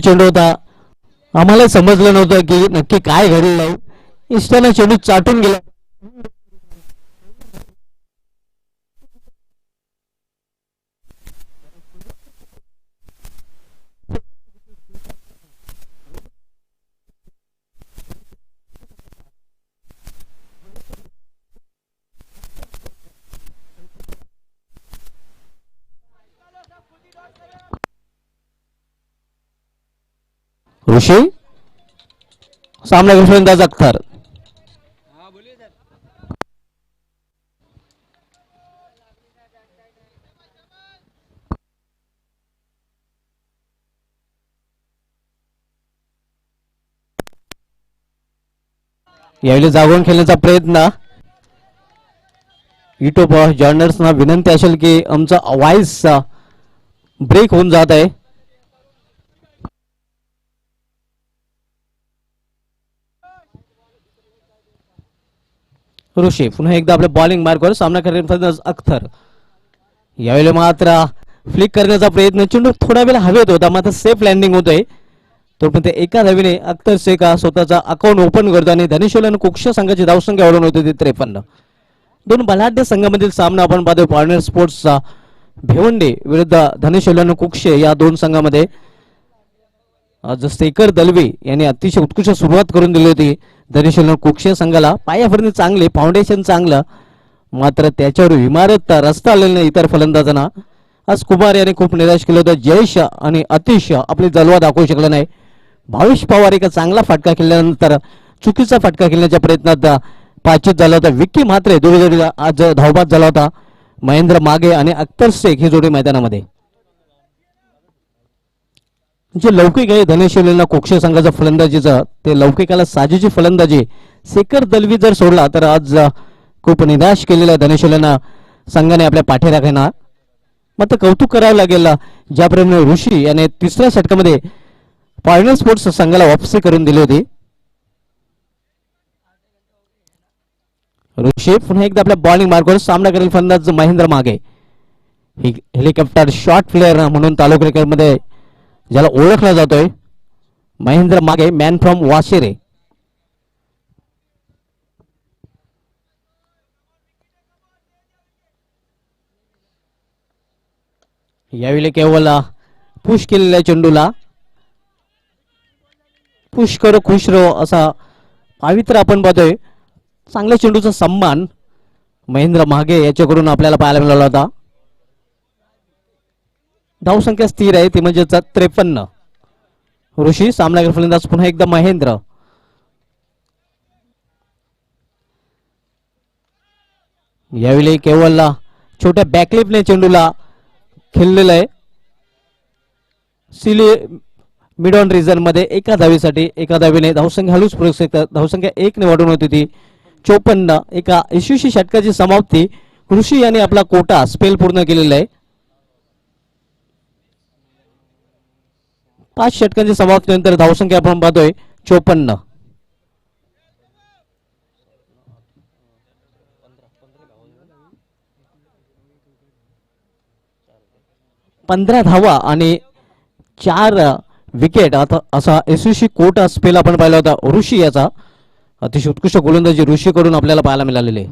चेंडू होता. आम्हाला समजलं नव्हतं की नक्की काय घडलं. इष्टाने चेंडू चाटून गेला. ऋषी सामना फलंदाज अख्तर. यावेळी जागून खेळण्याचा प्रयत्न. युट्यूब जर्नर्सना विनंती असेल की आमचा व्हॉइस ब्रेक होऊन जात आहे. ऋषी पुन्हा एकदा आपल्या बॉलिंग मार्कवर सामना करणारे फलंदाज अख्तर. यावेळी मात्र फ्लिक करण्याचा प्रयत्न. चेंडू थोडा वेळ हवेत होता मात्र सेफ लँडिंग होतोय. तोपर्यंत एका धावेने अख्तर शेखा स्वतःचा अकाउंट ओपन करतो आणि धनेश्वर कुक्ष संघाची धावसंख्या वाढवून होती ती 53. दोन बलाढ्य संघामधील सामना आपण पाहतोय. पार्टनर स्पोर्ट्सचा भिवंडी विरुद्ध धनेश्वर कुक्षे या दोन संघामध्ये. आज शेखर दलवी यांनी अतिशय उत्कृष्ट सुरुवात करून दिली होती धनेश्वर कुक्षे संघाला. पायाभरणी चांगले, फाउंडेशन चांगलं, मात्र त्याच्यावर इमारत रस्ता आलेला नाही इतर फलंदाजांना. आज कुमार यांनी खूप निराश केलं होतं. जयेश आणि अतिश आपली जलवा दाखवू शकला नाही. भावेश पवार एका चांगला फटका खेळल्यानंतर चुकीचा फटका खेळण्याच्या प्रयत्नात पाचित झाला होता. विक्की म्हात्रे जोडीला आज धावबाद झाला होता. महेंद्र मागे आणि अख्तर शेख ही जोडी मैदानामध्ये. जे लौकिक आहे धनेश्वरीला कोक्षे संघाचा फलंदाजीचा, ते लौकिकाला साजेची फलंदाजी शेखर दलवी जर सोडला तर आज खूप निराश केलेल्या धनेश्वरीला संघाने आपल्या पाठी राखायना. मात्र कौतुक करावं लागेल ज्याप्रमाणे ऋषी याने तिसऱ्या षटकामध्ये पार्टनर स्पोर्ट्स संघाला वापसी करून दिली होती. ऋषी पुन्हा एकदा आपल्या बॉलिंग मार्कवर सामना करेल फलंदाज महेंद्र मागे. हेलिकॉप्टर शॉट प्लेअर म्हणून तालुका क्रिकेटमध्ये ज्याला ओळखला जातोय महेंद्र मागे, मॅन फ्रॉम वाशेरे. यावेळी केवळ पुश केलेल्या चेंडूला पुश करो खुश रहो असा पावित्र्य आपण पाहतोय. चांगल्या चेंडूचा सन्मान महेंद्र मागे याच्याकडून आपल्याला पाहायला मिळाला होता. धावसंख्या स्थिर आहे ती म्हणजे 53. ऋषी सामनावीर फलंदाज पुन्हा एकदा महेंद्र. यावेळी केवळ छोट्या बॅकलिपने चेंडूला खेळलेलं आहे. सिली मिड ऑन रिझन मध्ये एका धावीसाठी एका धावीने धावसंख्या हळूच धावसंख्या 1 ने वाढून होती ती 54. एका 81 षटकाची समाप्ती. ऋषी यांनी आपला कोटा स्पेल पूर्ण केलेला आहे. 5 षटकांची समाप्तीनंतर धावसंख्या आपण पाहतोय 54. पंधरा धावा आणि 4 विकेट आता असा यशस्वी कोटा स्पेल आपण पाहिला होता ऋषी याचा. अतिशय उत्कृष्ट गोलंदाजी ऋषी कडून आपल्याला पाहायला मिळालेले.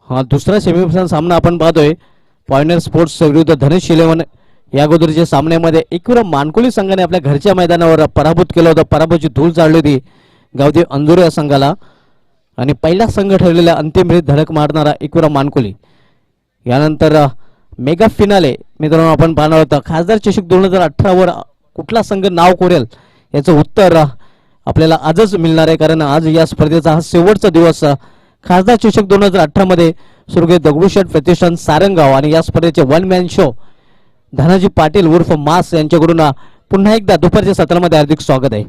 हा दुसरा सेमीफायनल सामना आपण पाहतोय पॉइंटर स्पोर्ट्स विरुद्ध धनेश 11. या अगोदरच्या सामन्यामध्ये एकूण मानकोली संघाने आपल्या घरच्या मैदानावर पराभूत केलं होतं. पराभूतची धूळ चालली होती गावदेव अंधुरे या संघाला आणि पहिला संघ ठरलेला अंतिम फेरीत धडक मारणारा एकूण मानकोली. यानंतर मेगा फिनाले मित्रांनो आपण पाहणार होता. खासदार चषक 2018 वर कुठला संघ नाव कोरेल याचं उत्तर आपल्याला आजच मिळणार आहे, कारण आज या स्पर्धेचा हा शेवटचा दिवस. खासदार चषक 2018 मध्ये स्वर्गीय दगडूशेठ प्रतिष्ठान सारंगाव आणि या स्पर्धेचे one man show Dhanaji Patil उर्फ मास यांच्याकडून पुन्हा एकदा दुपारच्या सत्रामध्ये हार्दिक स्वागत आहे.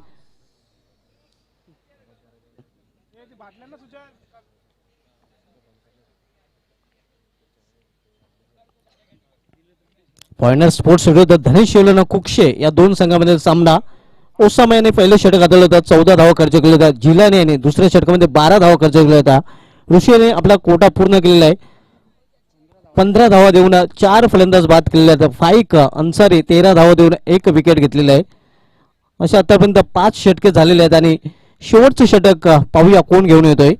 पॉइंटर स्पोर्ट्स विरुद्ध धनेश शिवलन कुक्षे या दोन संघांमधील सामना. ओसामा याने पहिले षटक हाताळलं होतं, 14 धावा खर्च केला होता. जिलाने याने दुसऱ्या षटकामध्ये 12 धावा खर्च केला होता. ऋषी याने आपला कोटा पूर्ण केलेला आहे. 15 धावा देऊन 4 फलंदाज बाद केलेले आहेत. फाईक अन्सारी 13 धावा देऊन 1 विकेट घेतलेला आहे. अशा आतापर्यंत 5 षटके झालेले आहेत आणि शेवटचे षटक पाहूया कोण घेऊन येतोय.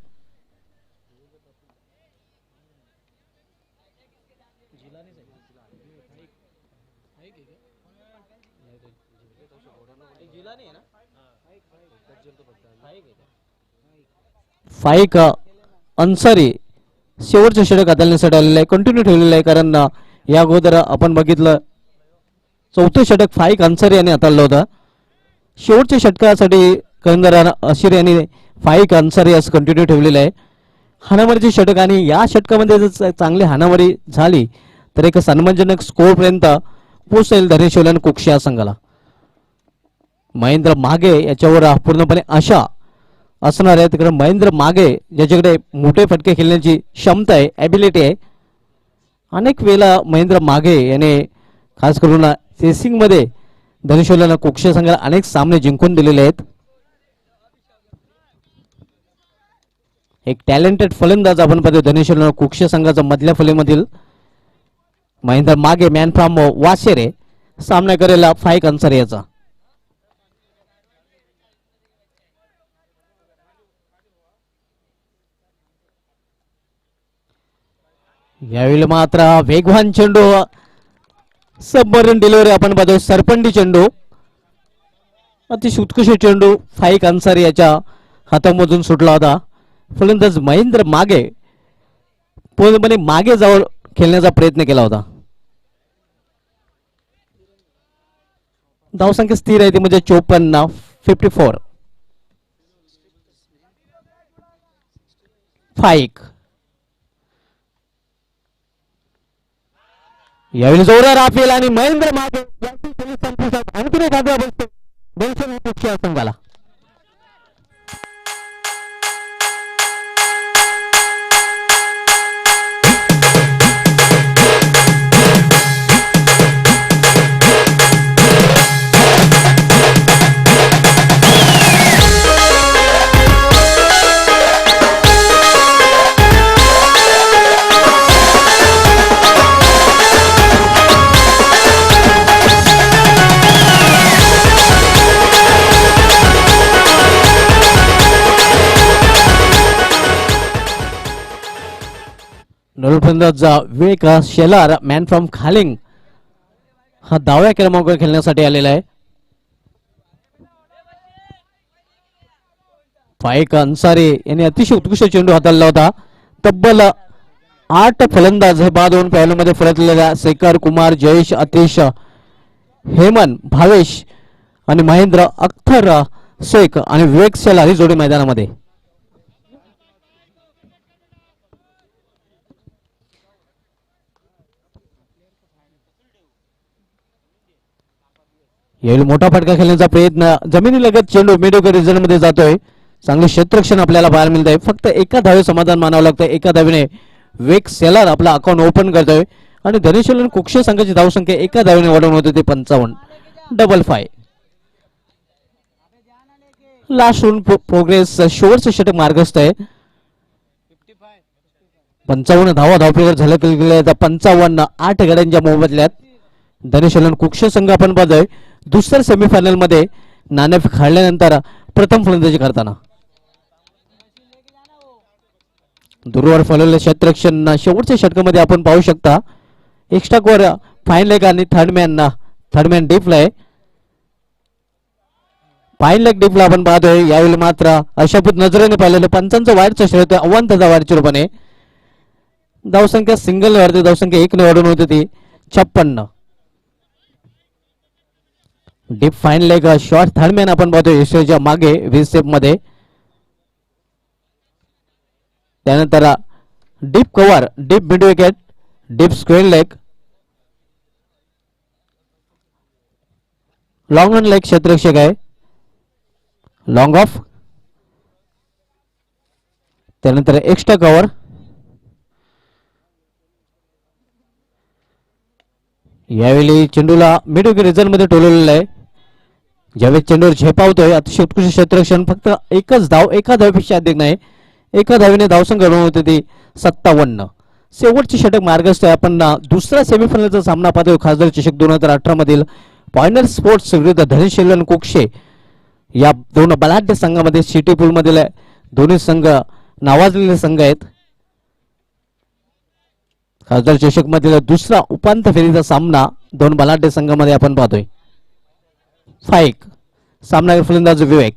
फाईक अन्सारी शेवटचे षटक हाताळण्यासाठी आलेलं आहे. कंटिन्यू ठेवलेलं आहे कारण या अगोदर आपण बघितलं चौथे षटक फाईक अन्सारी यांनी हाताळलं होतं. शेवटच्या षटकासाठी कर्णधार अशिर यांनी फाईक अन्सारी असं कंटिन्यू ठेवलेलं आहे. हाणामारीचे षटक आणि या षटकामध्ये जर चांगली हाणामारी झाली तर एक सन्मानजनक स्कोर पर्यंत पोहोचेल धनेश शिवलन कुक्षे या संघाला. महेंद्र मागे याच्यावर पूर्णपणे आशा असणार आहे. तिकडे महेंद्र मागे ज्याच्याकडे मोठे फटके खेळण्याची क्षमता आहे, ॲबिलिटी आहे. अनेक वेळा महेंद्र मागे याने खास करून चेसिंग मध्ये धनेश शिवलन कुक्षे संघाला अनेक सामने जिंकून दिलेले आहेत. एक टॅलेंटेड फलंदाज आपण पाहतो धनेश शिवलन कुक्षे संघाचा मधल्या फलीमधील महेंद्र मागे, मॅन फ्रॉम वाशेरे सामना करेला फाईक अन्सारी याचा. यावेळी मात्र वेगवान चेंडू सबमरीन डिलिव्हरी आपण पाहतो. सरपंडी चेंडू, अतिशय उत्कृष्ट चेंडू फाईक अन्सारी याच्या हातामधून सुटला होता. फलंदाज महेंद्र मागे पूर्णपणे मागे जाऊन खेळण्याचा प्रयत्न केला होता. धावसंख्या स्थिर आहे ती म्हणजे 54, 54. फाईक यावेळी जोरदार अपील आणि महेंद्र मागे आणखी एक आग्रह बसतो दोनशे कुक्षे संघाला. नवीन फलंदाज विवेक शेलार मॅन फ्रॉम खालिंग हा 10व्या क्रमांकावर खेळण्यासाठी आलेला आहे. फाईक अन्सारी यांनी अतिशय उत्कृष्ट चेंडू हाताळला होता. तब्बल 8 फलंदाज हे बाद होऊन पॅनलमध्ये परतलेल्या शेखर, कुमार, जयेश, अतिश, हेमन, भावेश आणि महेंद्र, अख्तर शेख आणि विवेक शेलार ही जोडी मैदानामध्ये. यावेळी मोठा फटका खेळण्याचा प्रयत्न, जमिनीलगत चेंडू मिडोकर रिजन मध्ये जातोय. चांगले क्षेत्ररक्षण आपल्याला पाहायला मिळत आहे. फक्त एका धावे समाधान मानावं लागतं. एका धावेने विवेक शेलार आपला अकाउंट ओपन करतोय आणि धनेश्वर कुक्षे संघाची धावसंख्या एका धावेने वाढवून होते ते 55. 55 लास्ट रूम प्रोग्रेस शेवटचं षटक मार्गस्थ आहे. 55 धावा धावफेकर झाल्या गेल्या 55 8 गड्यांच्या मोबदल्यात. धनेश्वर कुक्षे संघ आपण पाहतोय दुसऱ्या सेमीफायनल मध्ये नाणेफेक हारल्यानंतर प्रथम फलंदाजी करताना. दूरवर फलवलेल्या क्षेत्ररक्षण शेवटच्या षटकामध्ये आपण पाहू शकता. एक्स्ट्रा कोर फाईन लेग आणि थर्डमॅन डीपला आहे. फाईन लेग डीपला आपण पाहतोय. यावेळी मात्र अशापूत नजरेने पाहिलेलं पंचांचं वाईटचं श्रेय अवंतचा वाईटच्या रूपाने. धावसंख्या सिंगल वाढते, धावसंख्या 1 ने वाढून होती ती 56. Deep fine leg short third man आपण पाहतोय यशच्या मागे 20 स्टेप मध्ये. त्यानंतर deep cover, deep mid wicket, deep square leg, long on leg क्षेत्ररक्षक आहे, लॉंग ऑफ. त्यानंतर एक्स्ट्रा कव्हर. यावेळी चेंडूला मिड विकेट रिजन मध्ये टोलवलेला आहे. ज्यावेळी चेंडूवर झेपावतोय अतिशय उत्कृष्ट क्षेत्ररक्षण. फक्त एकच धाव, एका धावेपेक्षा अधिक नाही. एका धावेने धावसंख्या होती ती 57. शेवटचे षटक मार्गस्थ आहे. आपण दुसरा सेमीफायनलचा सामना पाहतोय खासदार चषक 2018 मधील पॉइंटर स्पोर्ट्स विरुद्ध धनेश्वर कुक्षे या दोन बलाढ्य संघामध्ये. सिटी पूल मधील दोन्ही संघ नावाजलेले संघ आहेत. खासदार चषक मधील दुसरा उपांत्य फेरीचा सामना दोन बलाढ्य संघामध्ये आपण पाहतोय. फाईक सामनावीर फलंदाज विवेक.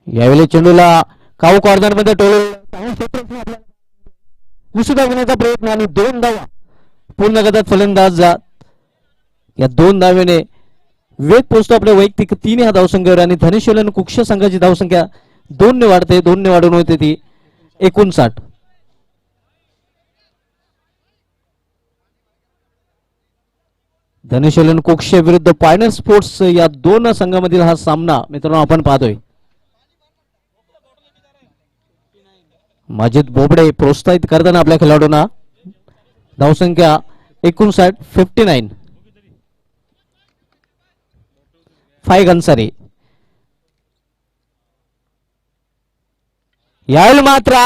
यावेळी चेंडूला काऊ कॉर्नर मध्ये टोलवलं, विसुदा घेण्याचा प्रयत्न आणि 2 धावा पूर्ण करतात फलंदाज. या 2 धावेने विवेक पोहोचतो आपल्या वैयक्तिक 3 ह्या धावसंख्येवर आणि धनेश्वर कुक्ष संघाची धावसंख्या 2 ने वाढते, 2 ने वाढून होते ती 59. धनेश्वर कुक्षे विरुद्ध पॉइंटर स्पोर्ट्स या 2 संघामधील हा सामना मित्रांनो आपण पाहतोय. माजिद बोबडे प्रोत्साहित करताना आपल्या खेळाडूंना. धावसंख्या 59. फाईक अन्सारी. यावेळी मात्र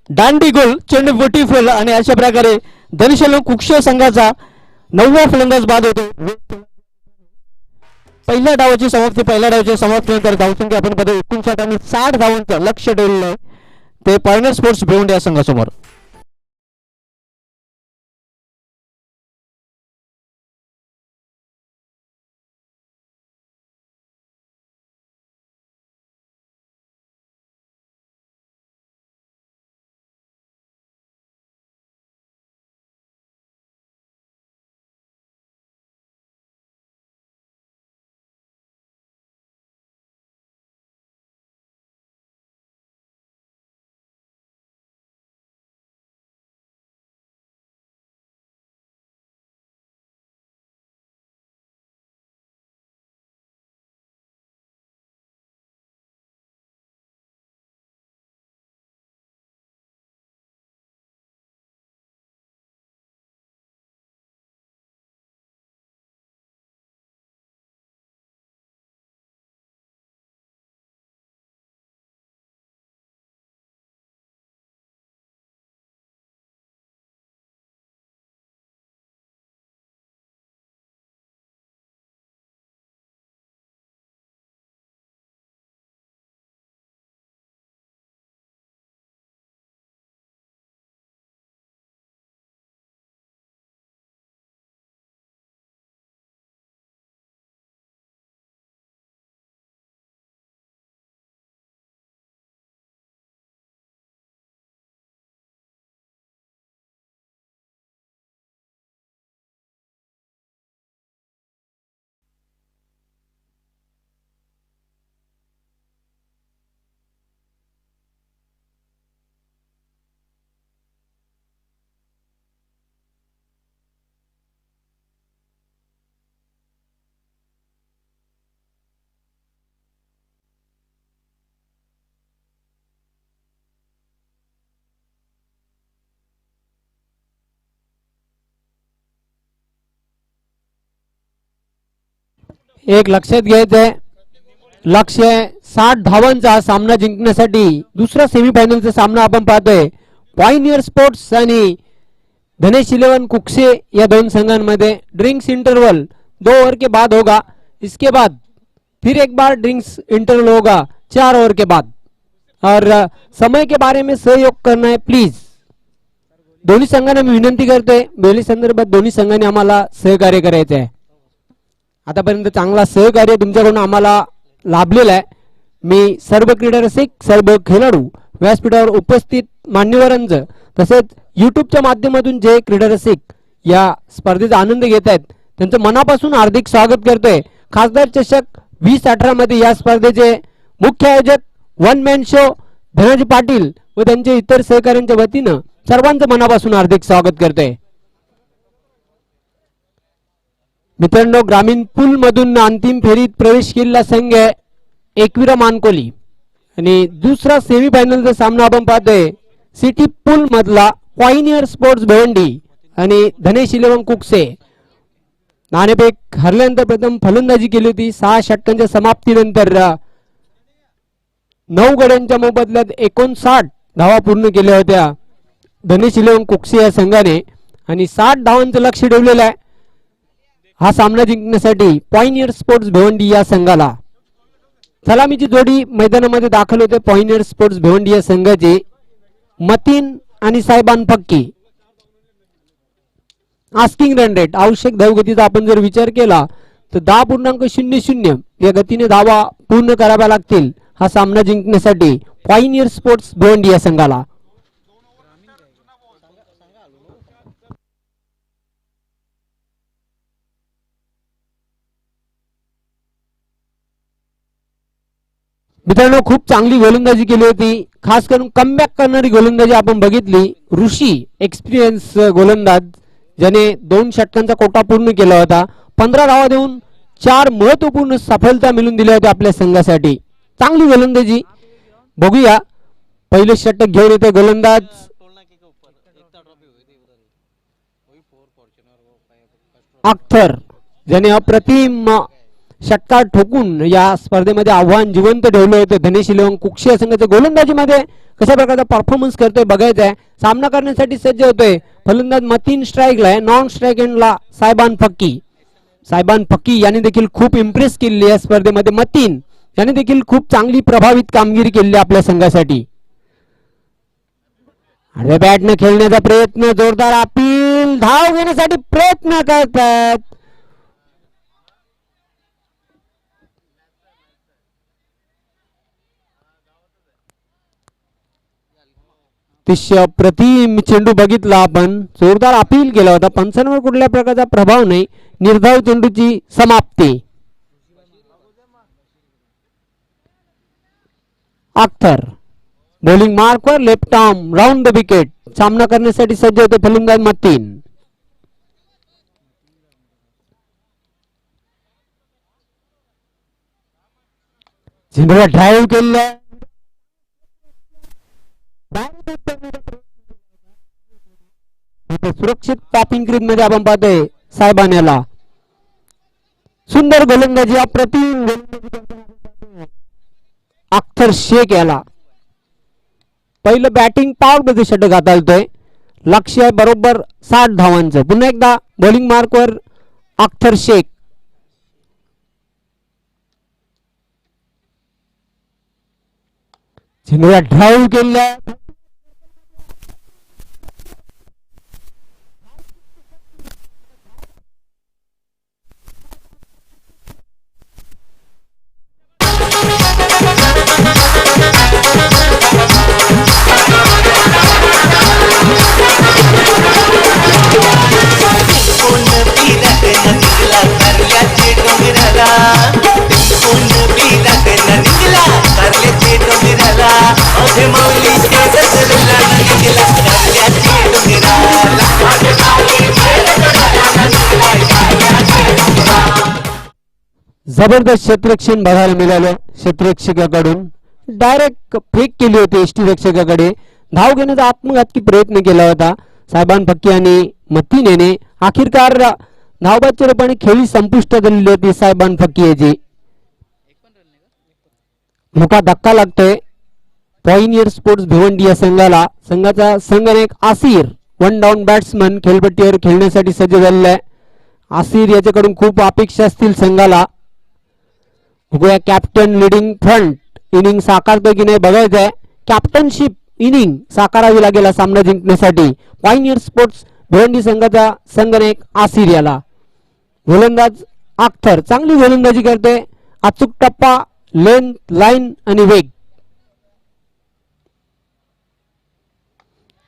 दांडी गोल, चेंडू ब्युटिफुल आणि अशा प्रकारे धनेश्वर कुक्ष संघाचा 9वा फलंदाज बाद होतो. पहिल्या डावाची समाप्तीनंतर धावसंख्या आपण पाहतो 59 आणि 60 धावांचं लक्ष ठेवलेलं आहे ते पॉइंटर स्पोर्ट्स भिवंडी या संघासमोर. एक लक्षात घ्यायचंय, लक्ष्य 60 धावांचा सामना जिंकण्यासाठी दुसरा सेमीफायनलचा सामना आपण पाहतोय पॉइनियर स्पोर्ट्स आणि धनेश 11 कुक्से या दोन संघांमध्ये। ड्रिंक्स इंटरवल 2 ओवर के बाद होगा, इसके बाद फिर एक बार ड्रिंक्स इंटरवल होगा 4 ओवर के बाद। और समय के बारे में सहयोग करना है प्लीज। दोन्ही संघांना मी विनंती करतोय, बोली संदर्भात दोन्ही संघांनी आम्हाला सहकार्य करायचं आहे। आतापर्यंत चांगला सहकार्य तुमच्याकडून आम्हाला लाभलेला आहे। मी सर्व क्रीडा रसिक, सर्व खेळाडू, व्यासपीठावर उपस्थित मान्यवरांचं तसेच युट्यूबच्या माध्यमातून जे क्रीडा रसिक या स्पर्धेचा आनंद घेत आहेत त्यांचं मनापासून हार्दिक स्वागत करतोय। खासदार चषक 2018 मध्ये या स्पर्धेचे मुख्य आयोजक one man show Dhanaji Patil व त्यांच्या इतर सहकाऱ्यांच्या वतीनं सर्वांचं मनापासून हार्दिक स्वागत करतोय। मित्रांनो, ग्रामीण पूल मधून अंतिम फेरीत प्रवेश केलेला संघ आहे एकविरा मानकोली आणि दुसरा सेमीफायनलचा सामना आपण पाहतोय सिटी पूल मधला पॉइनियर स्पोर्ट्स भिवंडी आणि धनेश 11 कुक्से। नाणेफेक हरल्यानंतर प्रथम फलंदाजी केली होती। 6 षटकांच्या समाप्तीनंतर 9 गड्यांच्या मोबदल्यात 59 धावा पूर्ण केल्या होत्या धनेश 11 कुक्से या संघाने आणि 60 धावांचं लक्ष ठेवलेलं आहे हा सामना जिंकण्यासाठी पॉइनियर स्पोर्ट्स भिवंडी या संघाला। सलामीची जोडी मैदानामध्ये दाखल होते पॉइनियर स्पोर्ट्स भिवंडी या संघाचे मतीन आणि साहेबान फक्की। आस्किंग रन रेट आवश्यक धावगतीचा आपण जर विचार केला तर 10.00 या गतीने धावा पूर्ण कराव्या लागतील हा सामना जिंकण्यासाठी पॉइनियर स्पोर्ट्स भिवंडी या संघाला। मित्रांनो, खूप चांगली गोलंदाजी केली होती, खास करून कमबॅक करणारी गोलंदाजी आपण बघितली। ऋषी एक्सपिरियन्स गोलंदाज ज्याने 2 षटकांचा कोटा पूर्ण केला होता, 15 धावा देऊन 4 महत्वपूर्ण सफलता मिळवून दिल्या होत्या आपल्या संघासाठी। चांगली गोलंदाजी बघूया। पहिले षटक घेऊन येते गोलंदाज अख्तर ज्याने अप्रतिम षटकार ठोकून या स्पर्धेमध्ये आव्हान जिवंत ठेवलं होतं। धनेश 11 कुक्से या संघाच्या गोलंदाजीमध्ये कशा प्रकारचा परफॉर्मन्स करतोय बघायचं आहे। सामना करण्यासाठी सज्ज होतोय फलंदाज मतीन स्ट्राईकला आहे, नॉन स्ट्राईक एंडला साहेबान फक्की। साहेबान फक्की यांनी देखील खूप इम्प्रेस केली या स्पर्धेमध्ये। मतीन याने देखील खूप चांगली प्रभावित कामगिरी केली आपल्या संघासाठी। आडव्या बॅटने खेळण्याचा प्रयत्न, जोरदार अपील, धाव घेण्यासाठी प्रयत्न करतात। अतिशय अप्रतिम चेंडू बघितला आपण, जोरदार अपील केला होता, पंचांवर कुठल्या प्रकारचा प्रभाव नाही, निर्धाव चेंडूची समाप्ती। अख्तर बॉलिंग मार्कवर left arm round the wicket. सामना करण्यासाठी सज्ज होते फलंदाज मतीन। झेंडूला ड्राईव्ह केलं, सुरक्षित टॉपिंग क्रीज मध्ये आपण पाहतोय साहेबान याला। सुंदर गोलंदाजी, अप्रतिम गोलंदाजी अख्तर शेख याला। पहिलं बॅटिंग पॉवर मध्ये षटक हाताळतोय, लक्ष्य आहे बरोबर 60 धावांचं। पुन्हा एकदा बॉलिंग मार्कवर अख्तर शेख। झेंडूला ड्राईव्ह केलं, जबरदस्त क्षेत्ररक्षण बघायला मिळालं। क्षेत्ररक्षकाकडून डायरेक्ट फेक केली होती यष्टीरक्षकाकडे, धाव घेण्याचा आत्मघातकी प्रयत्न केला होता साहेबान फक्की आणि मतीन याने। आखिरकार धावबादच्या रूपाने खेळी संपुष्टात आलेली होती साहेबान फकीयेची. मोठा धक्का लागतोय पॉइनियर स्पोर्ट्स भिवंडी या संघाला. संघाचा संघनायक आसिर वन डाऊन बॅट्समन खेळपट्टीवर खेळण्यासाठी सज्ज झालेला आहे. आसिर याच्याकडून खूप अपेक्षा असतील संघाला. बघूया कॅप्टन लिडिंग फ्रंट इनिंग साकारतो की नाही बघायचं आहे. कॅप्टनशिप इनिंग साकारावी लागेल सामना जिंकण्यासाठी पॉइनियर स्पोर्ट्स भिवंडी संघाचा संघनायक आसिर याला. गोलंदाज अख्तर चांगली गोलंदाजी करते. अचूक टप्पा, लेंथ, लाईन आणि वेग.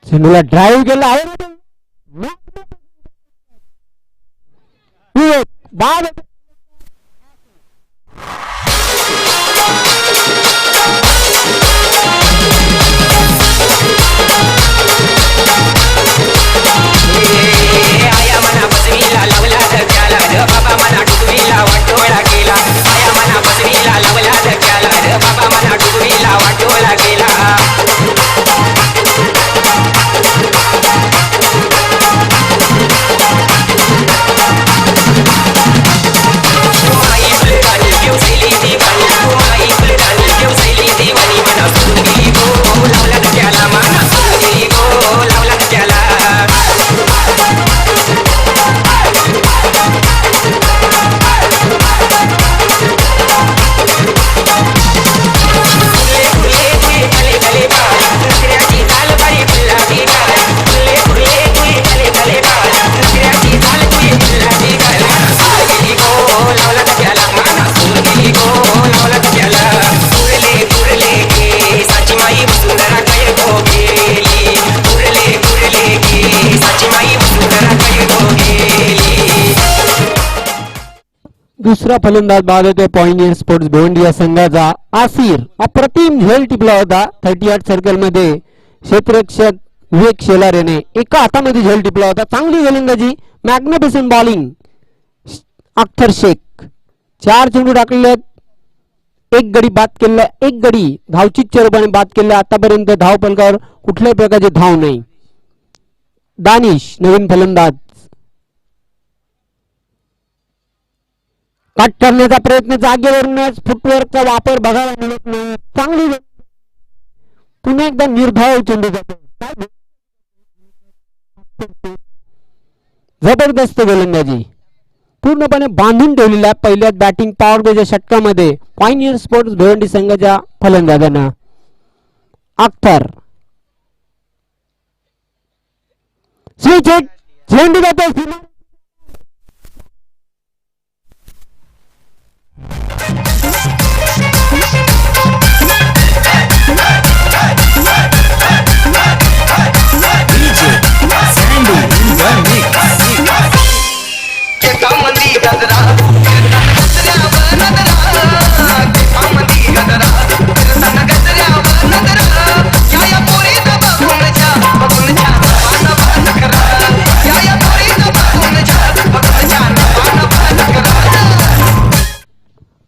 चेंडूला ड्राईव्ह केला आहे. बाद आया मना बसवीला लावला धक्याला ग बाबा मना डुबवीला वाटोळा केला. आया मना बसवीला लावला धक्याला ग बाबा मना डुबवीला वाटोळा केला. दुसरा फलंदाज बाद होते पॉइनियर स्पोर्ट्स भिवंडी या संघाचा आसिर. अप्रतिम झेल टिपला होता 38 सर्कल मध्ये. क्षेत्ररक्षक विवेक शेलार याने एका हातामध्ये झेल टिपला होता. चांगली गोलंदाजी, मॅग्निफिसंट बॉलिंग अख्तर शेख. 4 चेंडू टाकलेले आहेत. एक गडी बाद केलेला, एक गडी धावचीच्या रूपाने बाद केला. आतापर्यंत धाव फलकावर कुठल्याही प्रकारची धाव नाही. दानिश नवीन फलंदाज. कट करण्याचा प्रयत्न, जागेवरूनच फुटवर्कचा वापर बघायला मिळत नाही. चांगली पुन्हा एकदा निर्धाव चेंडू जातो. जबरदस्त गोलंदाजी पूर्णपणे बांधून ठेवलेला पहिल्या बॅटिंग पॉवर प्लेच्या षटकामध्ये पॉइनियर स्पोर्ट्स भिवंडी संघाच्या फलंदाजांना. अख्तर स्विच हिट, झेंडू जातो.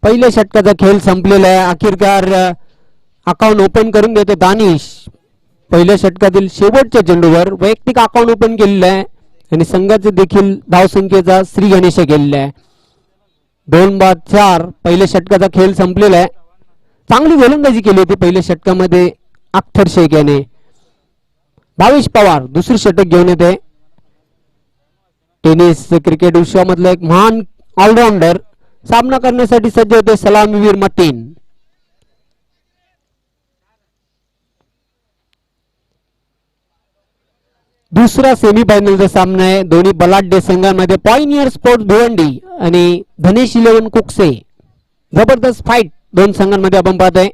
पहिल्या षटकाचा खेळ संपलेला आहे. अखेरकार अकाउंट ओपन करून देतो दानिश. पहिल्या षटकातील शेवटच्या चेंडूवर वैयक्तिक अकाउंट ओपन केलेलं आहे आणि संघाचे देखील धावसंख्येचा श्री गणेश केलेला आहे. 2-4 पहिल्या षटकाचा खेळ संपलेला आहे. चांगली गोलंदाजी केली होती पहिल्या षटकामध्ये अख्तर शेख याने. भावेश पवार दुसरे षटक घेऊन येते. टेनिस क्रिकेट विश्वामधला एक महान ऑलराऊंडर सामना करण्यासाठी सज्ज होते सलामीवीर मतीन. दुसरा सेमीफायनलचा सामना आहे दोन्ही बलाढ्य संघांमध्ये पॉइनियर स्पोर्ट्स भिवंडी आणि धनेश 11 कुकसे. जबरदस्त फाईट दोन संघांमध्ये आपण पाहतोय.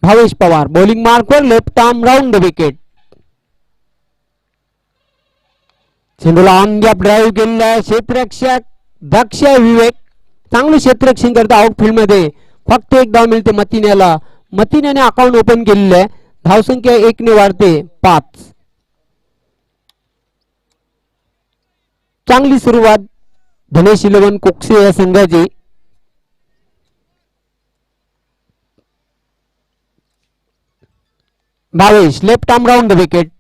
भावेश पवार बॉलिंग मार्कवर left arm round the wicket. चेंडूला ऑन गॅप ड्राईव्ह केलेला आहे. क्षेत्ररक्षक दक्ष विवेक चांगलं क्षेत्ररक्षण करता आउटफील्ड मध्ये. फक्त एक धाव मिळते मतीन्याला. मतीन्याने अकाउंट ओपन केलेलं आहे. धावसंख्या 1 ने वाढते 5. चांगली सुरुवात धनेश 11 कुकसे या संघाची. Bhavesh left arm round the wicket.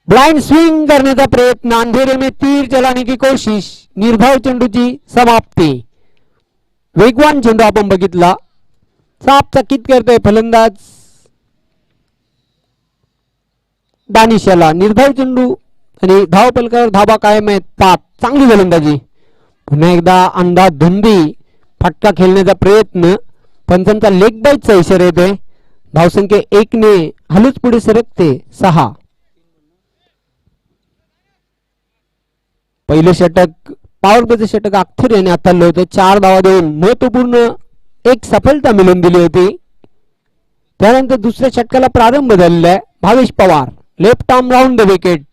Blind swing करण्याचा प्रयत्न, अंधेरे में तीर चलाने की कोशिश, निर्भय चेंडूची समाप्ती. वेगवान चेंडू आपण बघितला, साप चकित करतोय फलंदाज दानिश याला. निर्भय चेंडू आणि धाव फलकावर धाबा कायम आहेत 5. चांगली गोलंदाजी. पुन्हा एकदा अंधाधुंदी फटका खेळण्याचा प्रयत्न, पंचांचा लेग बाईटचा इशारा येतोय. धावसंख्या 1 ने हलूच पुढे सरकते 6. पहिलं षटक पॉवर प्लेचं षटक अख्तर याने हाताळलं होतं. 4 धावा देऊन महत्वपूर्ण एक सफलता मिळवून दिली होती. त्यानंतर दुसऱ्या षटकाला प्रारंभ झालेला आहे. Bhavesh Pawar left arm round the wicket.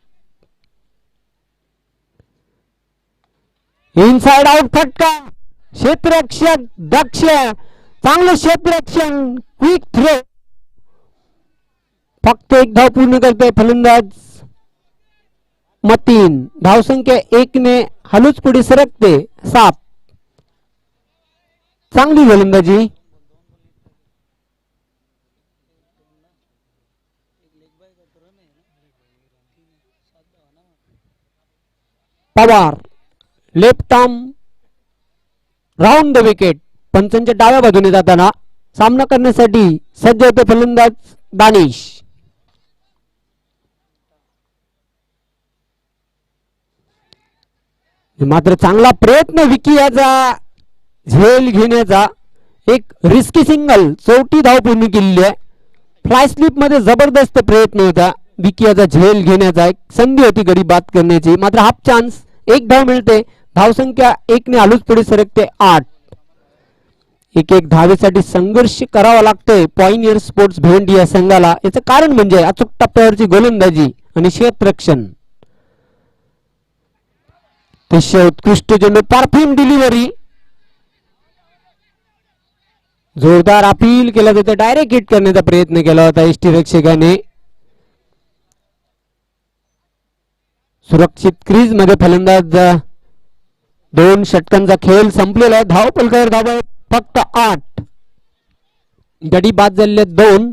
Inside out फटका, क्षेत्ररक्षक दक्ष, चांगलं क्षेत्ररक्षण, क्विक थ्रो. फक्त एक धाव पूर्ण करतोय फलंदाज मतीन. धावसंख्या 1 ने हलूच पुढे सरकते 7. चांगली गोलंदाजी. Pawar left arm round the wicket. पंचांच्या डाव्या बाजूने जाताना सामना करण्यासाठी सज्ज होते फलंदाज दानिश. मात्र चांगला प्रयत्न विकी याचा झेल घेण्याचा. एक रिस्की सिंगल, 34 धाव पूर्ण केलेली आहे. फ्लाय स्लिप मध्ये जबरदस्त प्रयत्न होता विकी याचा झेल घेण्याचा. एक संधी होती गडी बाद करण्याची, मात्र हाफ चान्स. 1 धाव मिळते. धावसंख्या 1 ने हलूच पुढे सरकते 8. एक धावेसाठी संघर्ष करावा लागतोय पॉइनियर स्पोर्ट्स भिवंडी या संघाला. याचं कारण म्हणजे अचूक टप्प्यावरची गोलंदाजी आणि क्षेत्ररक्षण. अतिशय उत्कृष्ट चेंडू, परफ्यूम डिलिव्हरी, जोरदार अपील केला जातं. डायरेक्ट हिट करण्याचा प्रयत्न केला होता एसटी रक्षकाने. सुरक्षित क्रीज मध्ये फलंदाज. 2 षटकांचा खेळ संपलेला आहे. धाव फलकावर धावा फक्त 8. गडी बाद झाले 2.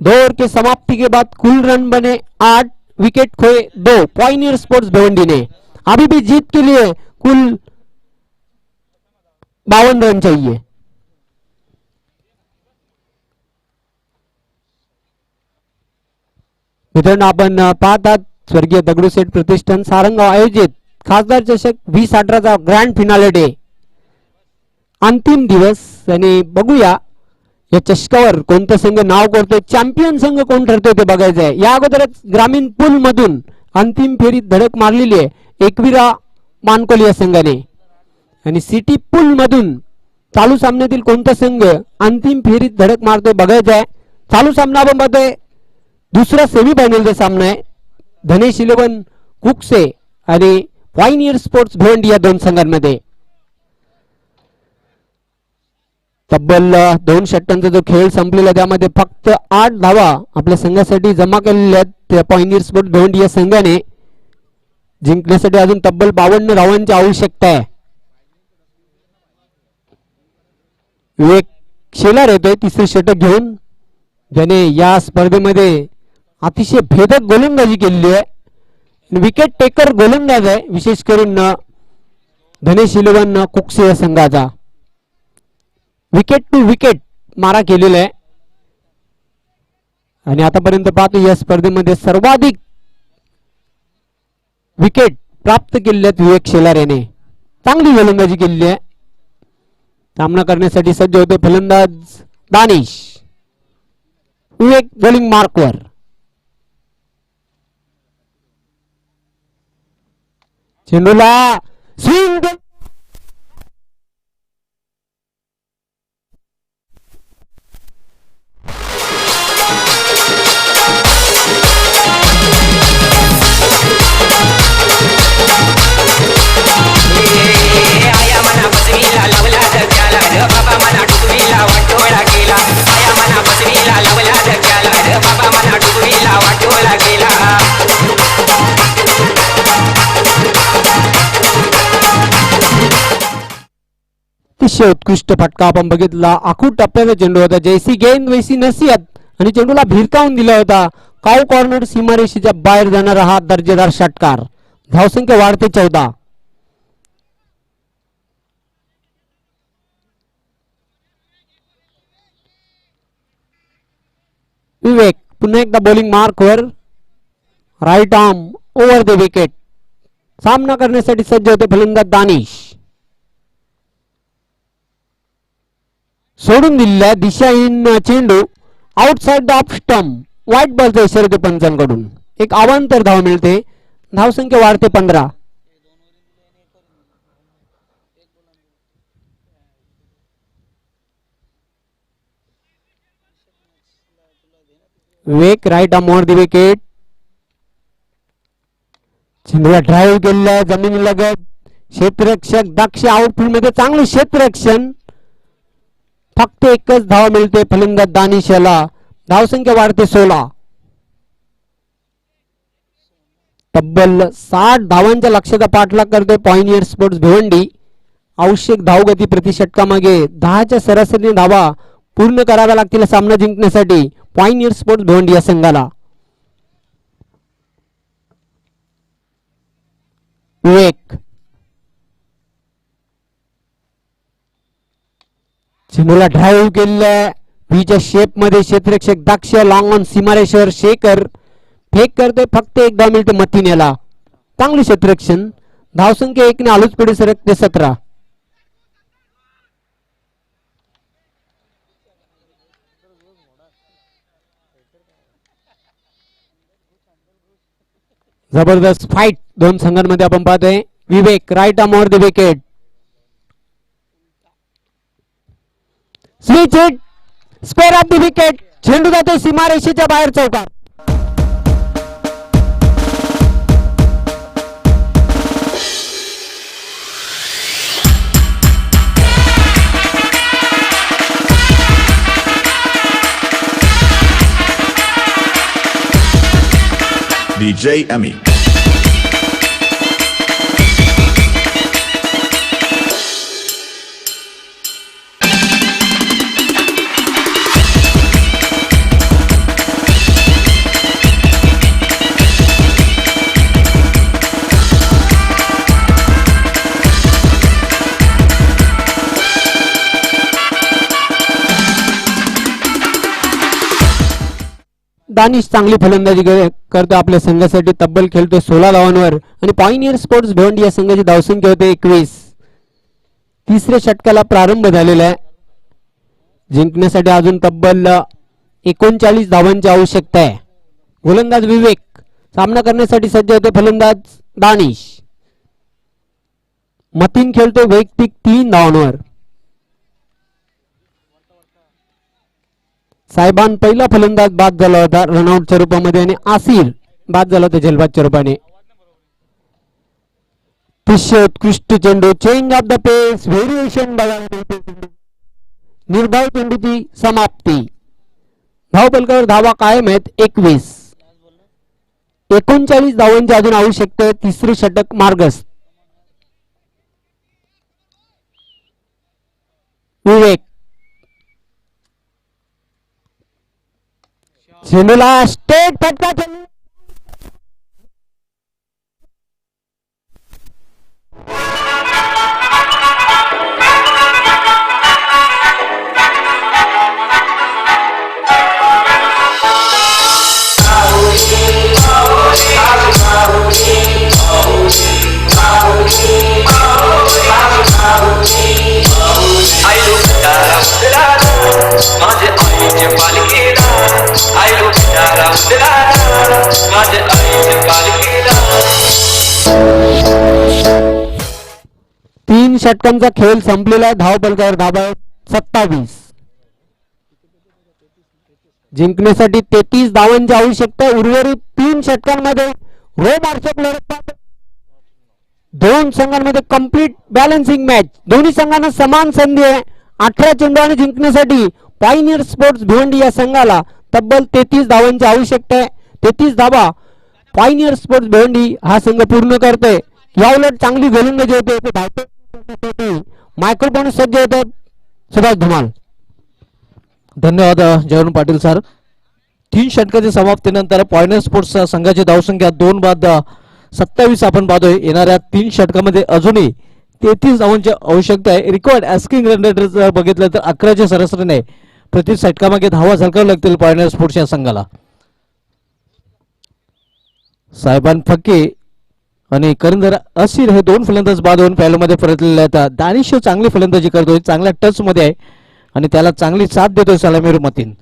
2 ओवर के समाप्ति के बाद कुल रन बने 8, विकेट खोए 2. पॉइनियर स्पोर्ट्स भिवंडी ने अभी भी जीत के लिए कुल 52 रन चाहिए. मित्रांनो, आपण पाहतात स्वर्गीय दगडूशेठ प्रतिष्ठान सारंगाव आयोजित खासदार चषक 2018चा ग्रँड फिनाले डे अंतिम दिवस. आणि बघूया या चषकावर कोणता संघ नाव करतोय, चॅम्पियन संघ कोण ठरतोय ते बघायचं आहे. या अगोदरच ग्रामीण पूल मधून अंतिम फेरीत धडक मारलेली आहे एकविरा मानकोली या संघाने. आणि सिटी पूल मधून चालू सामन्यातील कोणता संघ अंतिम फेरीत धडक मारतोय बघायचं आहे. चालू सामना आपण पाहतोय दुसरा सेमीफायनलचा सामना आहे. धनेश 11 कुकसे आणि पॉइनियर स्पोर्ट्स भिवंडी या 2 संघांमध्ये. तब्बल 2 षटकांचा जो खेळ संपलेला त्यामध्ये फक्त 8 धावा आपल्या संघासाठी जमा केलेल्या आहेत. पॉइनियर स्पोर्ट्स भिवंडी या संघाने जिंकण्यासाठी अजून तब्बल 52 धावांची आवश्यकता आहे. विवेक शेलार येतोय तिसरे षटक घेऊन, ज्याने या स्पर्धेमध्ये अतिशय भेदक गोलंदाजी केलेली आहे. विकेट टेकर गोलंदाज आहे, विशेष करून धनेश 11 कुकसे या संघाचा. विकेट टू विकेट मारा केलेला आहे. आणि आतापर्यंत पाहतो या स्पर्धेमध्ये सर्वाधिक विकेट प्राप्त केलेल्या आहेत विवेक शेलार याने. चांगली गोलंदाजी केलेली आहे. सामना करण्यासाठी सज्ज होते फलंदाज दानिश. विवेक बॉलिंग मार्कवर. चेंडूला स्विंग, आया मना बसवीला लावला धक्याला ग बाबा मना डुबवीला वाटोळा केला. आया मना बसवीला लावला धक्याला ग बाबा मना डुबवीला वाटोळा केला. अतिशय उत्कृष्ट फटका आपण बघितला. आखूड टप्प्याचा चेंडू होता. जैसी गेंद वैसी नसीहत आणि चेंडूला भिरकावून दिला होता. काऊ कॉर्नर सीमारेषेच्या बाहेर जाणारा हा दर्जेदार षटकार. धावसंख्या वाढते 14. विवेक पुन्हा एकदा बॉलिंग मार्कवर. Right arm over the wicket. सामना करण्यासाठी सज्ज होते फलंदाज दानिश. सोडून दिलेला दिशाहीन चेंडू आउटसाइड द ऑफ स्टंप. वाईट बॉलचा इशारा होते पंचांकडून. एक अवांतर धाव मिळते. धावसंख्या वाढते 15. Vivek right arm over the wicket. चेंडूला ड्राईव्ह केलेला जमिनीलगत. क्षेत्ररक्षक दक्ष आउटफील्ड मध्ये चांगले क्षेत्ररक्षण. फक्त एकच धाव मिळते फलंदाज दानिश याला. धावसंख्या वाढते 16. तब्बल 60 धावांच्या लक्ष्याचा पाठलाग करते पॉइनियर स्पोर्ट्स भिवंडी. आवश्यक धावगती प्रति षटकामागे 10च्या सरासरी धावा पूर्ण कराव्या लागतील सामना जिंकण्यासाठी पॉइनियर स्पोर्ट्स भिवंडी या संघाला. विवेक चेंडूला ड्राईव्ह केलेल्या व्हीच्या शेप मध्ये क्षेत्ररक्षक दक्ष लॉंग ऑन सीमारेश्वर शेखर फेक करते. फक्त एक धाव मिळते मतीन याला. चांगले क्षेत्ररक्षण. धावसंख्या 1 ने आलूच पुढे सरकते 17. जबरदस्त फाईट दोन संघांमध्ये आपण पाहतोय. Vivek right arm over the wicket. Switch hit square off the wicket. चेंडू जातो सीमारेषेच्या बाहेर चौकार. DJ Emmy. दानिश चांगली फलंदाजी करतो आपल्या संघासाठी. तब्बल खेळतो 16 धावांवर आणि पॉइनियर स्पोर्ट्स भिवंडी या संघाची धावसंख्या होते 21. तिसऱ्या षटकाला प्रारंभ झालेला आहे. जिंकण्यासाठी अजून तब्बल 39 धावांची आवश्यकता आहे. गोलंदाज विवेक. सामना करण्यासाठी सज्ज होते फलंदाज दानिश. मतीन खेळतो वैयक्तिक 3 धावांवर. साहेबान पहिला फलंदाज बाद झाला होता रनआउटच्या रूपामध्ये आणि आसिर बाद झाला होता झलबादच्या रूपाने. अतिशय उत्कृष्ट चेंडू. Change of the pace variation बघायला मिळते. निर्धाव चेंडूची समाप्ती. धावफलकावर धावा कायम आहेत 21. 39 धावांची अजून आवश्यकता आहे. तिसरे षटक मार्गस्थ. विवेक चेंडूला स्टेट फटका. माझे आईचे पालकीला आईलो पिटारा माझे आईचे पालकीला. 3 षटकांचा खेळ संपलेला. धावफलकावर धावा 27. जिंकण्यासाठी 33 धावांची आवश्यकता. उर्वरित 3 षटकांमध्ये रोमांचक लढत. दोन संघांमध्ये कंप्लीट बॅलन्सिंग मॅच. दोन्ही संघांना समान संधी आहे. 18 चेंडू जिंकण्यासाठी पॉइनियर स्पोर्ट्स भिवंडी या संघाला तब्बल 33 धावांची आवश्यकता आहे. 33 धावा पॉइनियर स्पोर्ट्स भिवंडी हा संघ पूर्ण करतोय. या उलट चांगली गोलंदाजी होते. मायक्रोफोन सज्ज होतात सुभाष धुमाल. धन्यवाद जयवंत पाटील सर. 3 षटकाच्या समाप्तीनंतर पॉइंटर स्पोर्ट्स संघाची धावसंख्या 2 बाद 27 आपण पाहतोय. येणाऱ्या 3 षटकामध्ये अजूनही 33 धावांची आवश्यकता आहे. रिकॉर्ड ॲस्किंग रन रेट जर बघितलं तर 11च्या सरासरीने प्रति षटकामागे धावा झळकाव्या लागतील पॉइंटर स्पोर्ट्स या संघाला. साहेबान फक्के आणि करिंदर असीर हे 2 फलंदाज बाद होऊन पॅलोमध्ये परतलेले आहेत. दानिश चांगली फलंदाजी करतोय, चांगल्या टच मध्ये आहे आणि त्याला चांगली साथ देतोय सलामीर मतीन.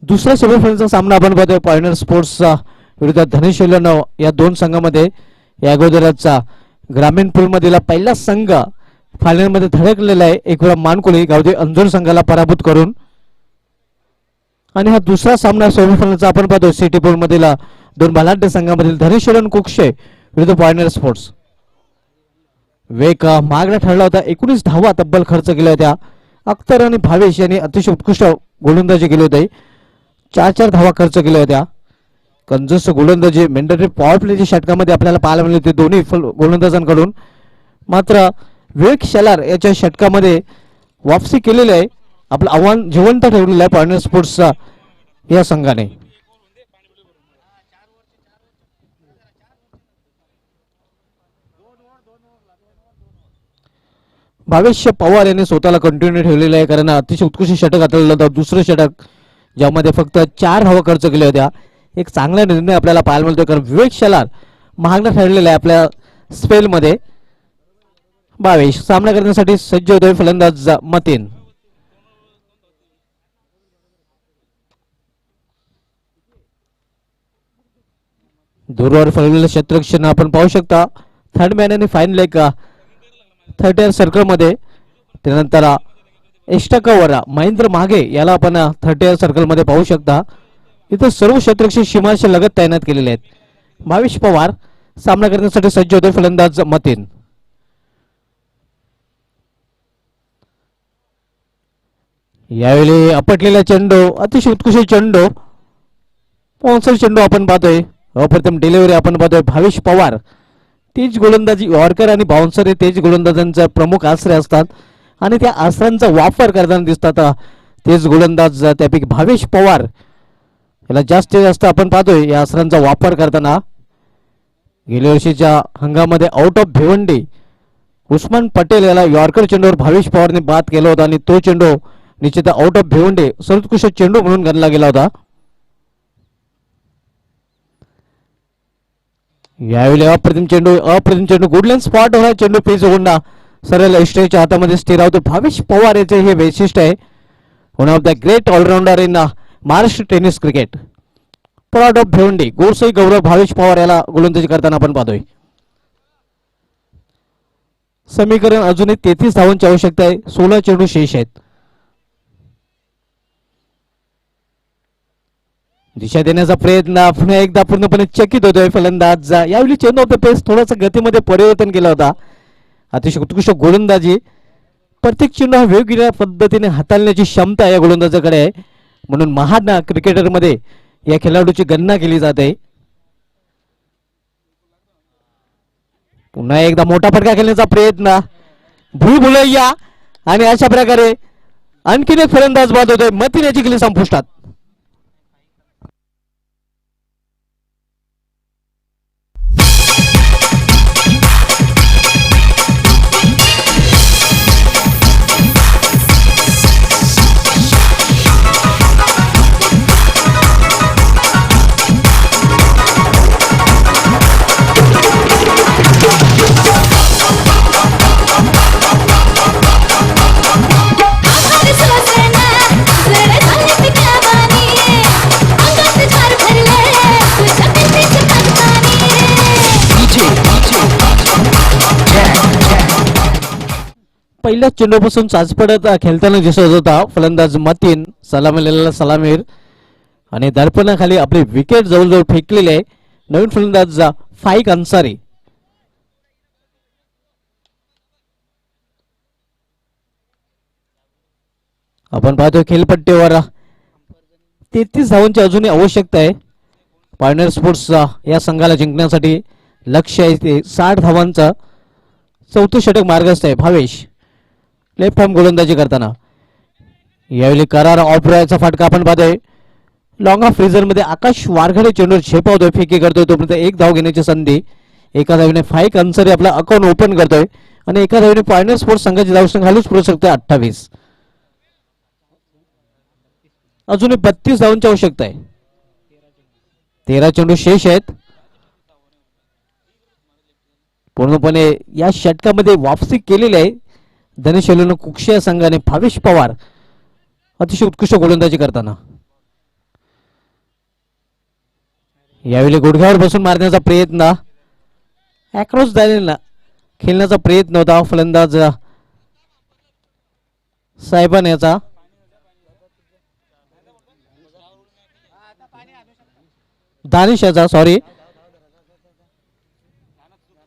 दुसऱ्या सेमीफायनलचा सामना आपण पाहतोय पॉइंटर स्पोर्ट्सचा विरुद्ध धनेश्वरन या 2 संघामध्ये. या अगोदरचा ग्रामीण पूल मधील पहिला संघ फायनल मध्ये धडकलेला आहे एक वेळा मानकोली गावदे अंजूर संघाला पराभूत करून. आणि हा दुसरा सामना सेमीफायनलचा आपण पाहतोय सिटी पूल मधील 2 बलाढ्य संघामधील धनेश्वरन कुक्षे विरुद्ध पॉइंटर स्पोर्ट्स. वेग महागडा ठरला होता. 19 धावा तब्बल खर्च केल्या होत्या. अख्तर आणि भावेश यांनी अतिशय उत्कृष्ट गोलंदाजी केली होती. 4 धावा खर्च केल्या होत्या. कंजूस गोलंदाजी मेंढरी पॉवर प्लेच्या षटकामध्ये आपल्याला पाहायला मिळाले होते दोन्ही गोलंदाजांकडून. मात्र विवेक शेलार याच्या षटकामध्ये वापसी केलेली आहे. आपलं आव्हान जिवंत ठेवलेलं आहे पॉइंटर स्पोर्ट्सचा या संघाने. भावेश पवार यांनी स्वतःला कंटिन्यू ठेवलेलं आहे कारण अतिशय उत्कृष्ट षटक हाताळलं होतं. दुसरं षटक ज्यामध्ये फक्त 4 धावा खर्च केल्या होत्या. एक चांगला निर्णय आपल्याला पाहायला मिळतोय कारण विवेक शेलार महागडा ठरलेला आहे आपल्या स्पेलमध्ये. भावेश सामना करण्यासाठी सज्ज होतोय फलंदाज मतीन. दूरवर फलवलेलं क्षेत्ररक्षण आपण पाहू शकता. थर्ड मॅन आणि फाईन लेग 30 सर्कल मध्ये. त्यानंतर एक्स्ट्रा कव्हर महेंद्र मागे याला आपण 30 सर्कल मध्ये पाहू शकता. इथं सर्व क्षेत्ररक्षक सीमांच्या लगत तैनात केलेले आहेत. भावेश पवार सामना करण्यासाठी सज्ज होते फलंदाज मतीन. यावेळी आपटलेला चेंडू अतिशय उत्कृष्ट चेंडू बाउन्सर चेंडू आपण पाहतोय. अप्रतिम डिलिव्हरी आपण पाहतोय. भावेश पवार तेज गोलंदाजी यॉर्कर आणि बाउन्सर हे तेज गोलंदाजांचा प्रमुख आश्रय असतात आणि त्या आश्रयांचा वापर करताना दिसतात तेज गोलंदाज. त्यापैकी भावेश पवार याला जास्तीत जास्त आपण पाहतोय या आश्रयांचा वापर करताना. गेल्या वर्षीच्या हंगामध्ये आउट ऑफ भिवंडी उस्मान पटेल याला यॉर्कर चेंडूवर भावेश पवारने बाद केला होता आणि तो चेंडू निश्चित आउट ऑफ भिवंडी सर्वोत्कृष्ट चेंडू म्हणून गणला गेला होता. यावेळी अप्रतिम चेंडू गुडलँड स्पॉट होणार. चेंडू पेज गोंडा सरळ एस्ट्रेच्या हातामध्ये स्थिर होतो. भावेश पवार याचे हे वैशिष्ट्य आहे. One of the great allrounder in Maharashtra tennis cricket. Proud of Bhiwandi Gorsai गौरव भावेश पवार याला गोलंदाजी करताना आपण पाहतोय. समीकरण अजूनही 33 धावांची आवश्यकता आहे. 16 चेंडू शेष आहेत. दिशा देण्याचा प्रयत्न पुन्हा एकदा पूर्णपणे चकित होतोय फलंदाज. यावेळी चेंडू ऑफ द पेस थोडासा गतीमध्ये परिवर्तन केला होता. अतिशय उत्कृष्ट गोलंदाजी. प्रत्येक चेंडू हा वेगवेगळ्या पद्धतीने हाताळण्याची क्षमता या गोलंदाजाकडे आहे म्हणून महान क्रिकेटर मध्ये या खेळाडूची गणना केली जाते. पुन्हा एकदा मोठा फटका खेळण्याचा प्रयत्न भूल भुलैया आणि अशा प्रकारे आणखीन एक फलंदाज बाद होतोय. मतीन याची केली संपुष्टात. पहिल्या चेंडूपासून चाचपडत खेळताना दिसत होता फलंदाज मतीन. सलामीला सलामीर आणि दर्पणाखाली आपली विकेट जवळजवळ फेकलेली आहे. नवीन फलंदाज फाईक अन्सारी. आपण पाहतोय खेळपट्टीवर 33 धावांची अजूनही आवश्यकता आहे. पॉइंटर स्पोर्ट्स या संघाला जिंकण्यासाठी लक्ष्य आहे ते 60 धावांचं. चौथं षटक मार्गस्थ आहे भावेश लेफ्ट आर्म गोलंदाजी करताना. यावेळी करार ऑपराचा फटका आपण पाहतोय. लॉंग ऑफ फ्रीजर मध्ये आकाश वारघडे चेंडूवर झेपावतोय फेकी करतोय तोपर्यंत एक धाव घेण्याची संधी. एका धावीने फाईक अन्सरी आपला अकाउंट ओपन करतोय आणि एका धावीने पॉइंटर स्पोर्ट्स संघाची धावसंख्या खालीच पडू शकते 28. अजूनही 32 धावांची आवश्यकता आहे. 13 चेंडू शेष आहेत. पूर्णपणे या षटकामध्ये वापसी केलेली आहे धनेश्वलन कुक्षी या संघाने. भावेश पवार अतिशय उत्कृष्ट गोलंदाजी करताना. यावेळी गुडघ्यावर बसून मारण्याचा प्रयत्न अक्रॉस झालेला खेळण्याचा प्रयत्न होता फलंदाज साहेबान याचा. दानिश याचा सॉरी.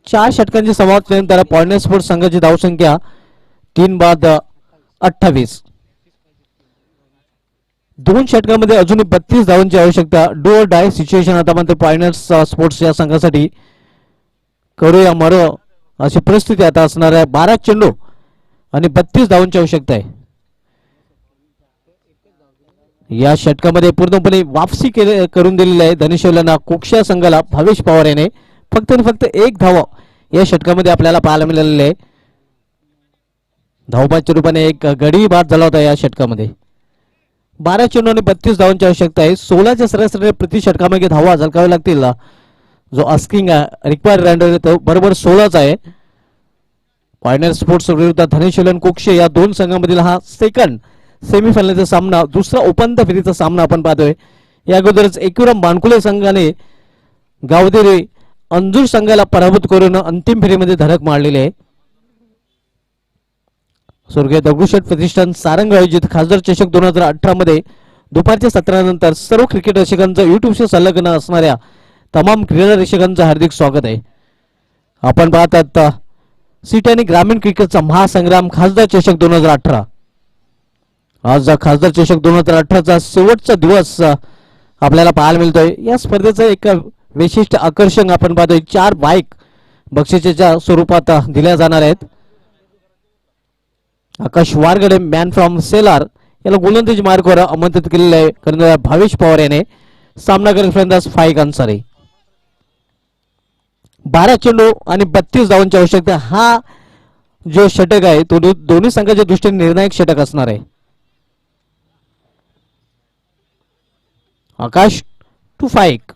4 षटकांची समाप्तीनंतर पॉइंटर स्पोर्ट्स संघाची धावसंख्या 3 बाद 28. 2 षटकांमध्ये अजूनही 32 धावांची आवश्यकता. डू ऑर डाय सिच्युएशन आता मात्र पॉइंटर्स स्पोर्ट्स या संघासाठी. करूया मरो अशी परिस्थिती आता असणार आहे. 12 चेंडू आणि 32 धावांची आवश्यकता आहे. या षटकामध्ये पूर्णपणे वापसी करून दिलेली आहे धनेश्वरला कुक्षी संघाला भावेश पवार याने. फक्त आणि फक्त एक धाव या षटकामध्ये आपल्याला पाहायला मिळालेले आहे. धावबादच्या रूपाने एक गडी बाद झाला होता या षटकामध्ये. 12 चेंडू आणि 32 धावांची आवश्यकता आहे. 16च्या सरासरी प्रति षटकामध्ये धावा झलकाव्या लागतील. जो आस्किंग रिक्वायर्ड रन रेट तो बरोबर 16च आहे. पॉइंटर स्पोर्ट्स विरुद्ध धनेश्वलन कुक्षी या दोन संघांमधील हा सेकंड सेमीफायनलचा सामना, दुसरा उपांत्य फेरीचा सामना आपण पाहतोय. या अगोदरच एकविराम बानकुले संघाने गावदेरी अंजूर संघाला पराभूत करून अंतिम फेरीमध्ये धडक मारलेली आहे. स्वर्गीय दगडूशेठ प्रतिष्ठान सारंग आयोजित खासदार चषक 2018 मध्ये दुपारच्या सत्रानंतर सर्व क्रिकेट रसिकांचं युट्यूबशी संलग्न असणाऱ्या तमाम क्रीडा रसिकांचं हार्दिक स्वागत आहे. आपण पाहतात सिटी आणि ग्रामीण क्रिकेटचा महासंग्राम खासदार चषक 2018. आज खासदार चषक 2018चा शेवटचा दिवस आपल्याला पाहायला मिळतोय. या स्पर्धेचं एक विशिष्ट आकर्षण आपण पाहतोय. 4 बाईक बक्षिसाच्या स्वरूपात दिल्या जाणार आहेत. आकाश वारगडे मॅन फ्रॉम सेलार याला गोलंदाजी मार्गावर आमंत्रित केलेले आहे कर्णधार भावेश पवार याने. सामना करत फलंदाज फाईक अन्सारी. 12 चेंडू आणि 32 धावांची आवश्यकता. हा जो षटक आहे तो दोन्ही संघाच्या दृष्टीने निर्णायक षटक असणार आहे. आकाश टू फाईक.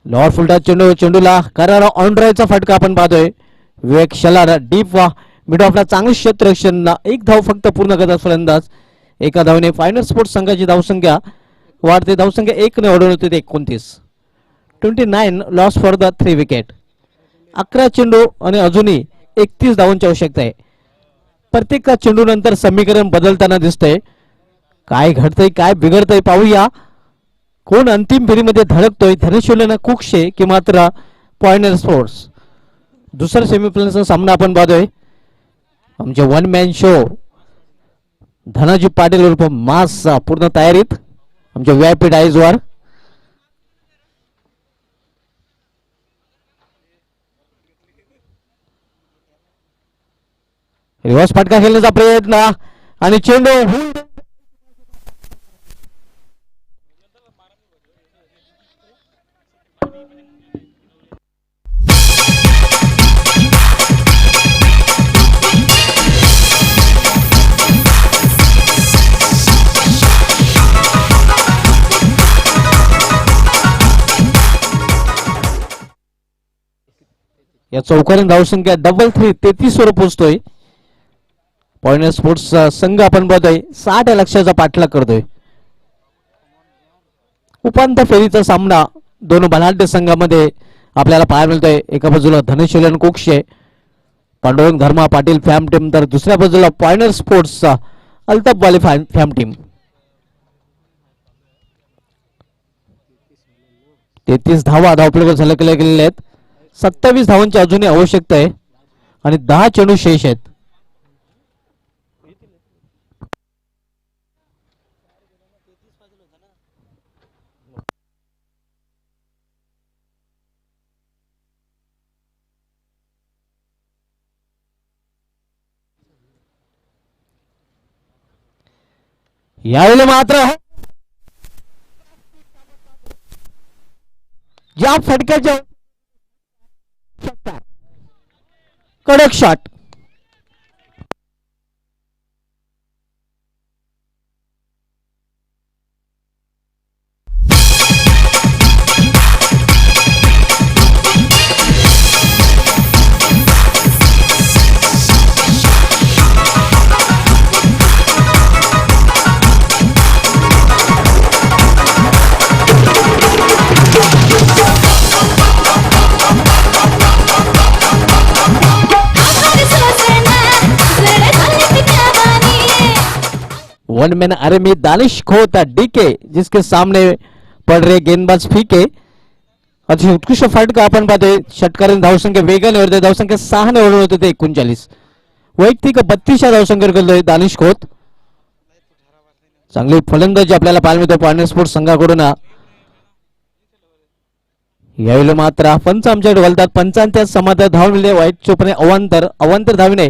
लॉर फुलटा चेंडूला करारा ऑन ड्राईव्हचा फटका आपण पाहतोय. विवेक शलार डीप मिड ऑफला चांगले क्षेत्ररक्षण. एक धाव फक्त पूर्ण करतात फलंदाज. एका धावने फायनल स्पोर्ट्स संघाची धावसंख्या वाढते. धावसंख्या 1 ने वाढवून होते 29. 29 लॉस फॉर द 3 विकेट. 11 चेंडू आणि अजूनही 31 धावांची आवश्यकता आहे. प्रत्येक चेंडू नंतर समीकरण बदलताना दिसतंय. काय घडतंय काय बिघडतंय पाहूया. कोण अंतिम फेरीमध्ये धडकतोय, धनेश्वरन कुक्षे की मात्र पॉइंटर स्पोर्ट्स. दुसरा सेमीफायनलचा सामना आपण पाहतोय. आमचे one man show Dhanaji Patil उर्फ मास पूर्ण तयारीत आमच्या व्हीआयपी डायजवर. रिव्हर्स फटका खेळण्याचा प्रयत्न आणि चेंडू या चौकाने धावसंख्या 33 वर पोहोचतोय. पॉइंटर स्पोर्ट्स संघ आपण बघतोय 60 या लक्ष्याचा पाठलाग करतोय. उपांत्य फेरीचा सामना दोन बलाढ्य संघामध्ये आपल्याला पाहायला मिळतोय. एका बाजूला धनेश्वरन कोक्षे पांडुरंग धर्मा पाटील फॅम टीम, तर दुसऱ्या बाजूला पॉइंटर स्पोर्ट्स अल्ताफ वाली फॅम टीम. 33 धावा धावपलक झलकल्या गेलेल्या आहेत. 27 धावांची अजूनही आवश्यकता आहे आणि 10 चेंडू शेष आहेत. यावेळी मात्र ज्या फटक्याच्या कडक shot. One man army Danish Khot DK जिसके सामने पड़ रहे गेंदबाज फीके. अतिशय उत्कृष्ट फटका आपण पाहतोय. षटकारीने धावसंख्या वेगाने वरते धावसंख्या 6 ने वरून होते ते 39. वैयक्तिक 32 धावसंख्या करतोय दानिश खोत. चांगली फलंदाजी आपल्याला पाहायला मिळते पॉइंट स्पोर्ट्स संघाकडून. यावेळी मात्र पंच आमच्याकडे वळतात. पंचांच्या समाधान धाव मिळते वाईट चोपणे अवांतर धावीने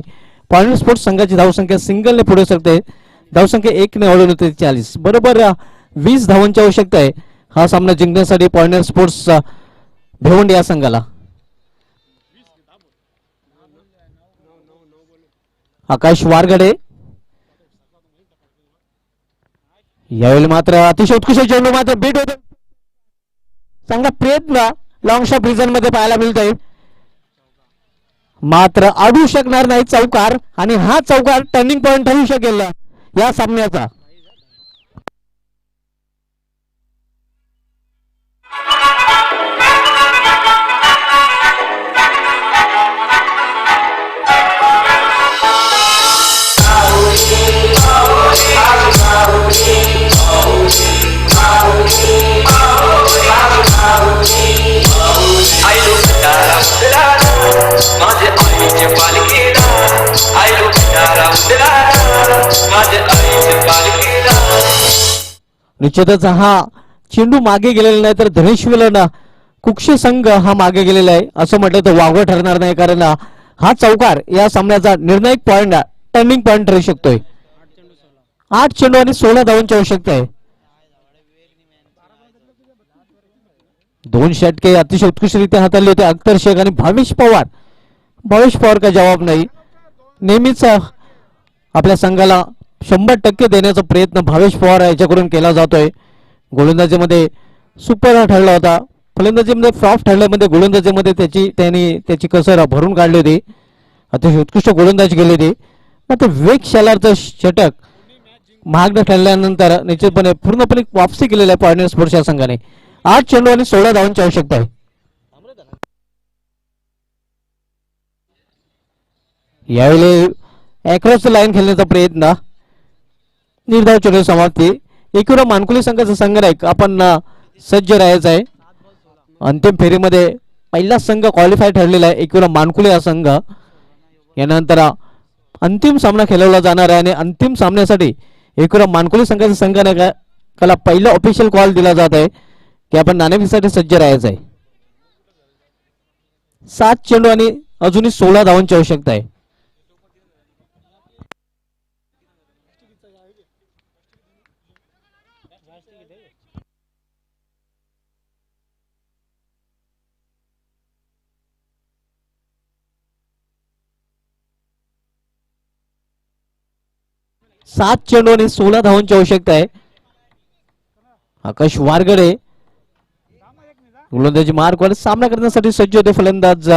पॉइंट स्पोर्ट्स संघाची धावसंख्या सिंगलने पुढे सरते. धावसंख्या 1 ने वळून होते 40. बरोबर 20 धावांची आवश्यकता आहे हा सामना जिंकण्यासाठी पॉइंट स्पोर्ट्स भिवंडी या संघाला. आकाश वारगडे यावेळी मात्र अतिशय उत्कृष्ट चेंडू मात्र बीट होते. चांगला प्रयत्न लॉंग शॉट रिझन मध्ये पाहायला मिळतोय. मात्र अडू शकणार नाही चौकार आणि हा चौकार टर्निंग पॉइंट ठरू शकेल या सामन्याचा. निश्चितच हा चेंडू मागे गेलेला नाही तर धनेश्वर कुक्षी संघ हा मागे गेलेला आहे असं म्हटलं तर वावगं ठरणार नाही. कारण हा चौकार या सामन्याचा निर्णायक पॉइंट टर्निंग पॉइंट ठरू शकतोय. 8 चेंडू आणि 16 धावांची आवश्यकता आहे. 2 षटके अतिशय उत्कृष्टरित्या हाताळले होते अख्तर शेख आणि भावेश पवार का जवाब नाही. नेहमीच आपल्या संघाला 100% देण्याचा प्रयत्न भावेश पवार याच्याकडून केला जातोय. गोलंदाजीमध्ये सुपर ठरला होता. फलंदाजीमध्ये फ्लॉप ठरल्यामध्ये गोलंदाजीमध्ये त्याची कसर भरून काढली होती. अतिशय उत्कृष्ट गोलंदाजी केली होती. मात्र वेग शालारचं षटक महाग ठरल्यानंतर निश्चितपणे पूर्णपणे वापसी केलेली आहे पॉइंट स्पोर्ट्स या संघाने. 8 चेंडू आणि 16 धावांची आवश्यकता आहे. यावेळी अक्रॉस लाईन खेळण्याचा प्रयत्न निर्धाव चेंडू समाप्ती. एकूण मानकुली संघाचा संघनायक आपण सज्ज राहायचा आहे. अंतिम फेरीमध्ये पहिला संघ क्वालिफाय ठरलेला आहे एकूण मानकुली हा संघ. यानंतर अंतिम सामना खेळवला जाणार आहे आणि अंतिम सामन्यासाठी एकूण मानकुली संघाच्या संघनायकाला पहिला ऑफिशियल कॉल दिला जात आहे की आपण नाणेफेकीसाठी सज्ज राहायचं आहे. 7 चेंडू आणि अजूनही 16 धावांची आवश्यकता आहे. सात चेंडू आणि 16 धावांची आवश्यकता आहे. आकाश वारगडे गोलंदाजी मार्कवर सामना करण्यासाठी सज्ज होते फलंदाज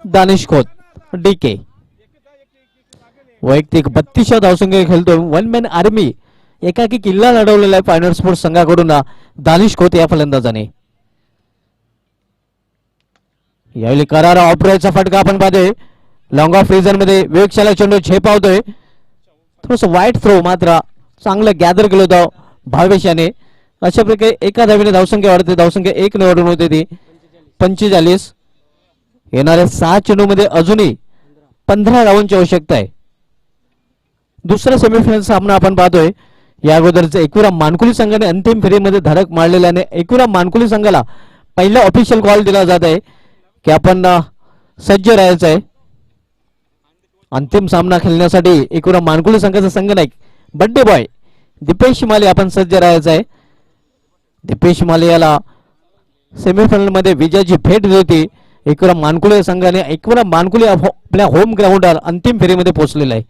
दानिश खोत डीके. वैयक्तिक 32 धावसंख्या खेळतो. वन मॅन आर्मी एकाकी किल्ला लढवलेला आहे फायनल स्पोर्ट्स संघाकडून दानिश खोत या फलंदाजाने. यावेळी करारा ऑपरेटचा फटका आपण पाहतोय. लॉंग ऑफ रिझन मध्ये वेगशाला चेंडू झेपावतोय. थोडस वाईट थ्रो मात्र चांगलं गॅदर केलं होतं भावेशाने. अशा प्रकारे एका धावीने धावसंख्या वाढते. धावसंख्या 1 निवडून होते ती 45. येणाऱ्या 6 चेंडू मध्ये अजूनही 15 धावांची आवश्यकता आहे. दुसरा सेमीफायनल सामना आपण पाहतोय. या अगोदरच एकूरा मानकुली संघाने अंतिम फेरीमध्ये धडक मारलेल्याने एकूरा मानकुली संघाला पहिला ऑफिशियल कॉल दिला जात आहे की आपण सज्ज राहायचं आहे. अंतिम सामना खेळण्यासाठी एकूरा मानकुली संघाचा संघनायक बड्डे बॉय दीपेश माले आपण सज्ज राहायचं आहे. दीपेश माले याला सेमीफायनल मध्ये विजयाची भेट दिली होती. एकविरा मानकुले संघाने एकविरा मानकुले आपल्या होम ग्राउंडवर अंतिम फेरीमध्ये पोहोचलेला आहे.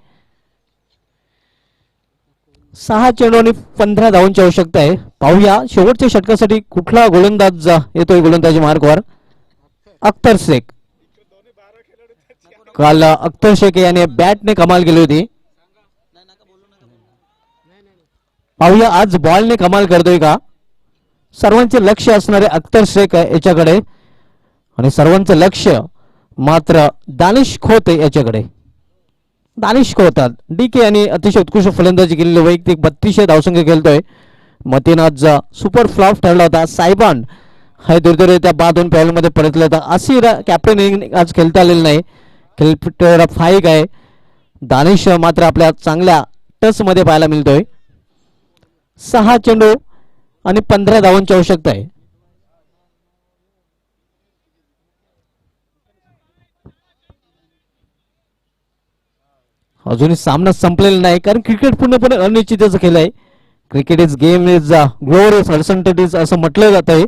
6 चेंडू आणि 15 धावांची आवश्यकता आहे. पाहूया शेवटच्या षटकासाठी कुठला गोलंदाज येतोय गोलंदाजी मार्गवर. अख्तर शेख. काल अख्तर शेख याने बॅटने कमाल केली होती. पाहूया आज बॉलने कमाल करतोय का. सर्वांचे लक्ष असणारे अख्तर शेख याच्याकडे आणि सर्वांचं लक्ष मात्र दानिश खोत याच्याकडे. दानिश खोतात डीके यांनी अतिशय उत्कृष्ट फलंदाजी केलेली वैयक्तिक 32 धावसंख्या खेळतोय. मतीन आज सुपर फ्लॉप ठरला होता. सायबान हा दुर्दैवरित्या बाद होऊन पॅनलमध्ये परतला होता. असिर कॅप्टन आज खेळता आलेलं नाही. खेळपट्टीवर फाईक आहे. दानिश मात्र आपल्या चांगल्या टच मध्ये पाहायला मिळतोय. 6 चेंडू आणि 15 धावांची आवश्यकता आहे. अजूनही सामना संपलेला नाही कारण क्रिकेट पूर्णपणे अनिश्चिततेचा खेळ आहे. Cricket is game is glorious uncertainties असं म्हटलं जात आहे.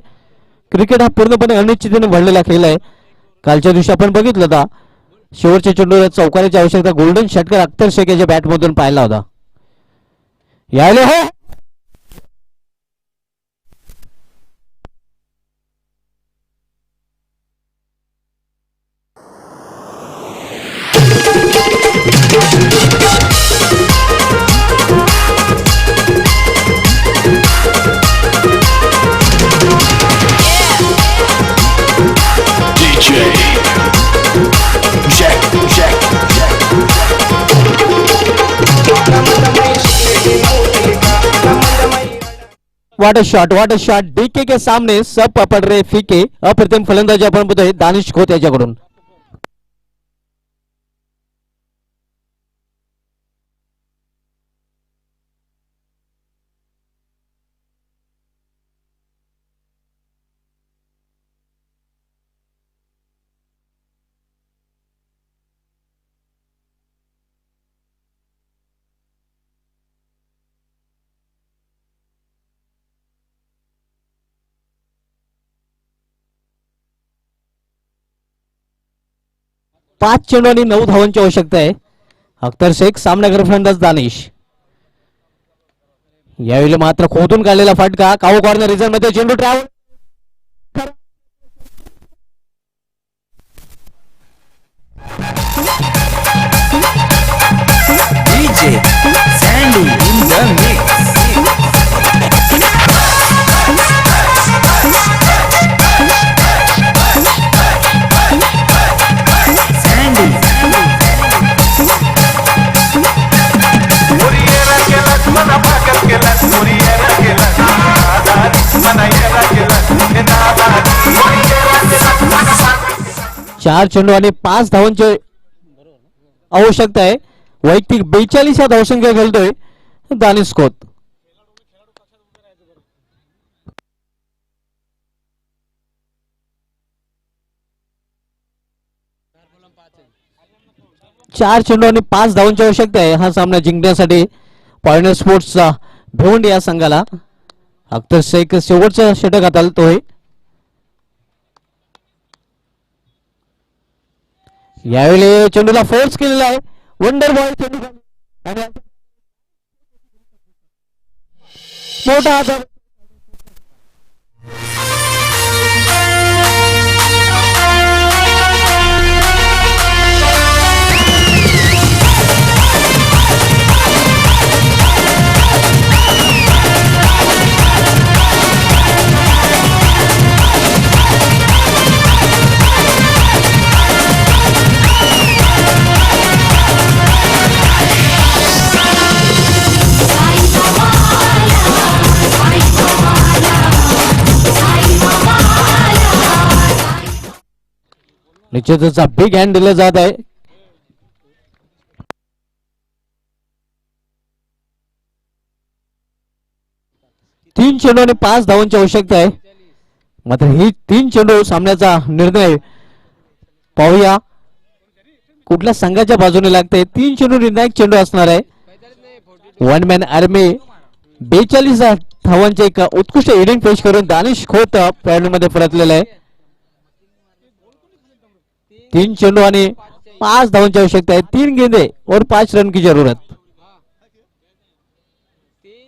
क्रिकेट हा पूर्णपणे अनिश्चिततेने भरलेला खेळ आहे. कालच्या दिवशी आपण बघितलं होता शेवटच्या चेंडूला चौकारीची आवश्यकता गोल्डन षटकार अख्तर शेख याच्या बॅटमधून पाहिला होता. यायले हो DJ Jack वाट अ शॉट डीके के सामने सब पकड़ रहे फीके. अप्रतिम फलंदाजी आपण बघतोय दानिश खोत याच्याकडून. पाच चेंडू आणि 9 धावांची आवश्यकता आहे. अख्तर शेख सामनागर फलंदाज दानिश. यावेळी मात्र खोदून काढलेला फटका काऊ कॉर्नर रिझन मध्ये चेंडू travel DJ Sandy in the mix. Sandy. Muriera que las mana pagas que las muriera que las nada manayera que las nada muriera que las mana pagas 4 चेंडू आणि 5 धावांची आवश्यकता आहे. वैयक्तिक 42 या धावसंख्या खेळतोय दानिश खोत. चार चेंडू आणि 5 धावांची आवश्यकता आहे हा सामना जिंकण्यासाठी पॉइंटर स्पोर्ट्सचा भिवंडी या संघाला. अख्तर शेख शेवटचा षटक हाताळतोय. यावेळी चेंडूला फोर्स केलेला आहे. वंडर बॉय चेंडू आणि मोठा हात निश्चितच बिग हँड दिलं जात आहे. तीन चेंडू आणि 5 धावांची आवश्यकता आहे. मात्र ही 3 चेंडू सामन्याचा निर्णय पाहूया कुठल्या संघाच्या बाजूने लागते. 3 चेंडू निर्णायक चेंडू असणार आहे. वन मॅन आर्मी 42 धावांचे एक उत्कृष्ट इनिंग पेश करून दानिश खोत पॅडमध्ये परतलेला आहे. 3 चेंडू आणि 5 धावांची आवश्यकता आहे. 3 गेंदे और 5 रन की जरूरत.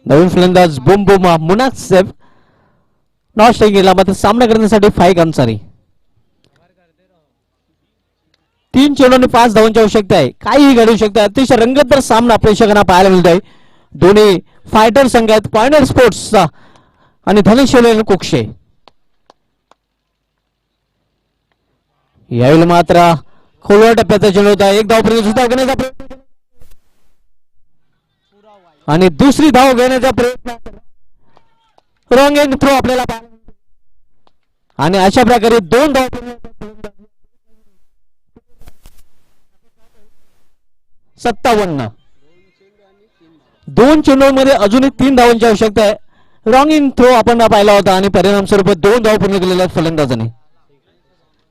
नवीन फलंदाज Bum Bum Munaf safe not strike गेला, मात्र सामना करण्यासाठी फाईक अन्सारी. 3 चेंडू आणि 5 धावांची आवश्यकता आहे. काहीही घडू शकते. अतिशय रंगतदार सामना प्रेक्षकांना पाहायला मिळतोय. दोन्ही फायटर संघ आहेत पॉइंटर स्पोर्ट्सचा आणि धनेश्वर कोक्षे. यावेळी मात्र खोलवर टप्प्याचा चेंडू होता. एक धाव पर्यंत सुद्धा घेण्याचा प्रयत्न आणि दुसरी धाव घेण्याचा प्रयत्न. रॉंग एंड थ्रो आपल्याला आणि अशा प्रकारे 2 धाव 57. 2 चेंडूमध्ये अजूनही 3 धावांची आवश्यकता आहे. रॉंग इन थ्रो आपण पाहिला होता आणि परिणाम स्वरूप 2 धाव पूर्ण केलेल्या आहेत फलंदाजाने.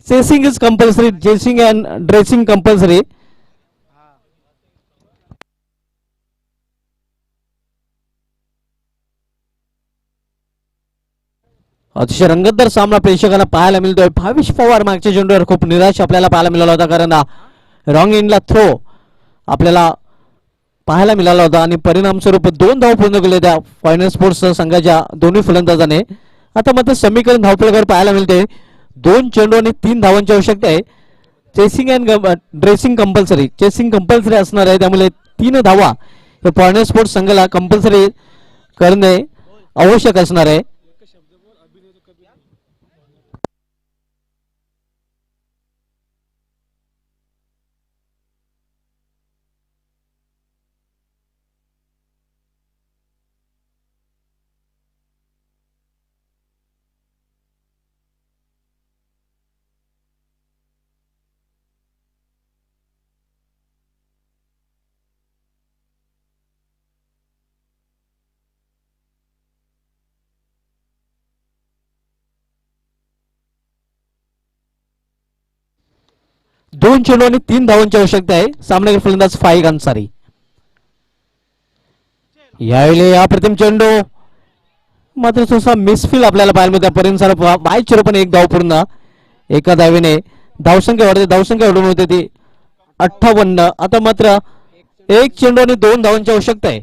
Chasing is compulsory, chasing and dressing compulsory. अतिशय रंगतदार सामना प्रेक्षकांना पाहायला मिळतोय. भावेश पवार मागच्या चेंडूवर खूप निराश आपल्याला पाहायला मिळाला होता, कारण रॉंग इनला थ्रो आपल्याला पाहायला मिळाला होता आणि परिणाम स्वरूप 2 धाव पूर्ण केले त्या फायनल स्पोर्ट्स संघाच्या दोन्ही फलंदाजाने. आता मात्र समीकरण धावफलकावर पाहायला मिळते. 2 चेंडू आणि 3 धावांची आवश्यकता आहे. Chasing and dressing compulsory, chasing compulsory असणार आहे, त्यामुळे 3 धावा हे फायनल स्पोर्ट्स संघाला कंपल्सरी करणे आवश्यक असणार आहे. दोन चेंडू आणि 3 धावांची आवश्यकता आहे. सामनावीर फलंदाज फाईक अन्सारी. यावेळी अप्रतिम चेंडू मात्र थोडासा मिसफिल आपल्याला पाहायला मिळतं. परिणाम बाय पण 1 धाव पूर्ण. एका धावेने धावसंख्या वाढते, धावसंख्या वाढून होते ती 58. आता मात्र 1 चेंडू आणि 2 धावांची आवश्यकता आहे.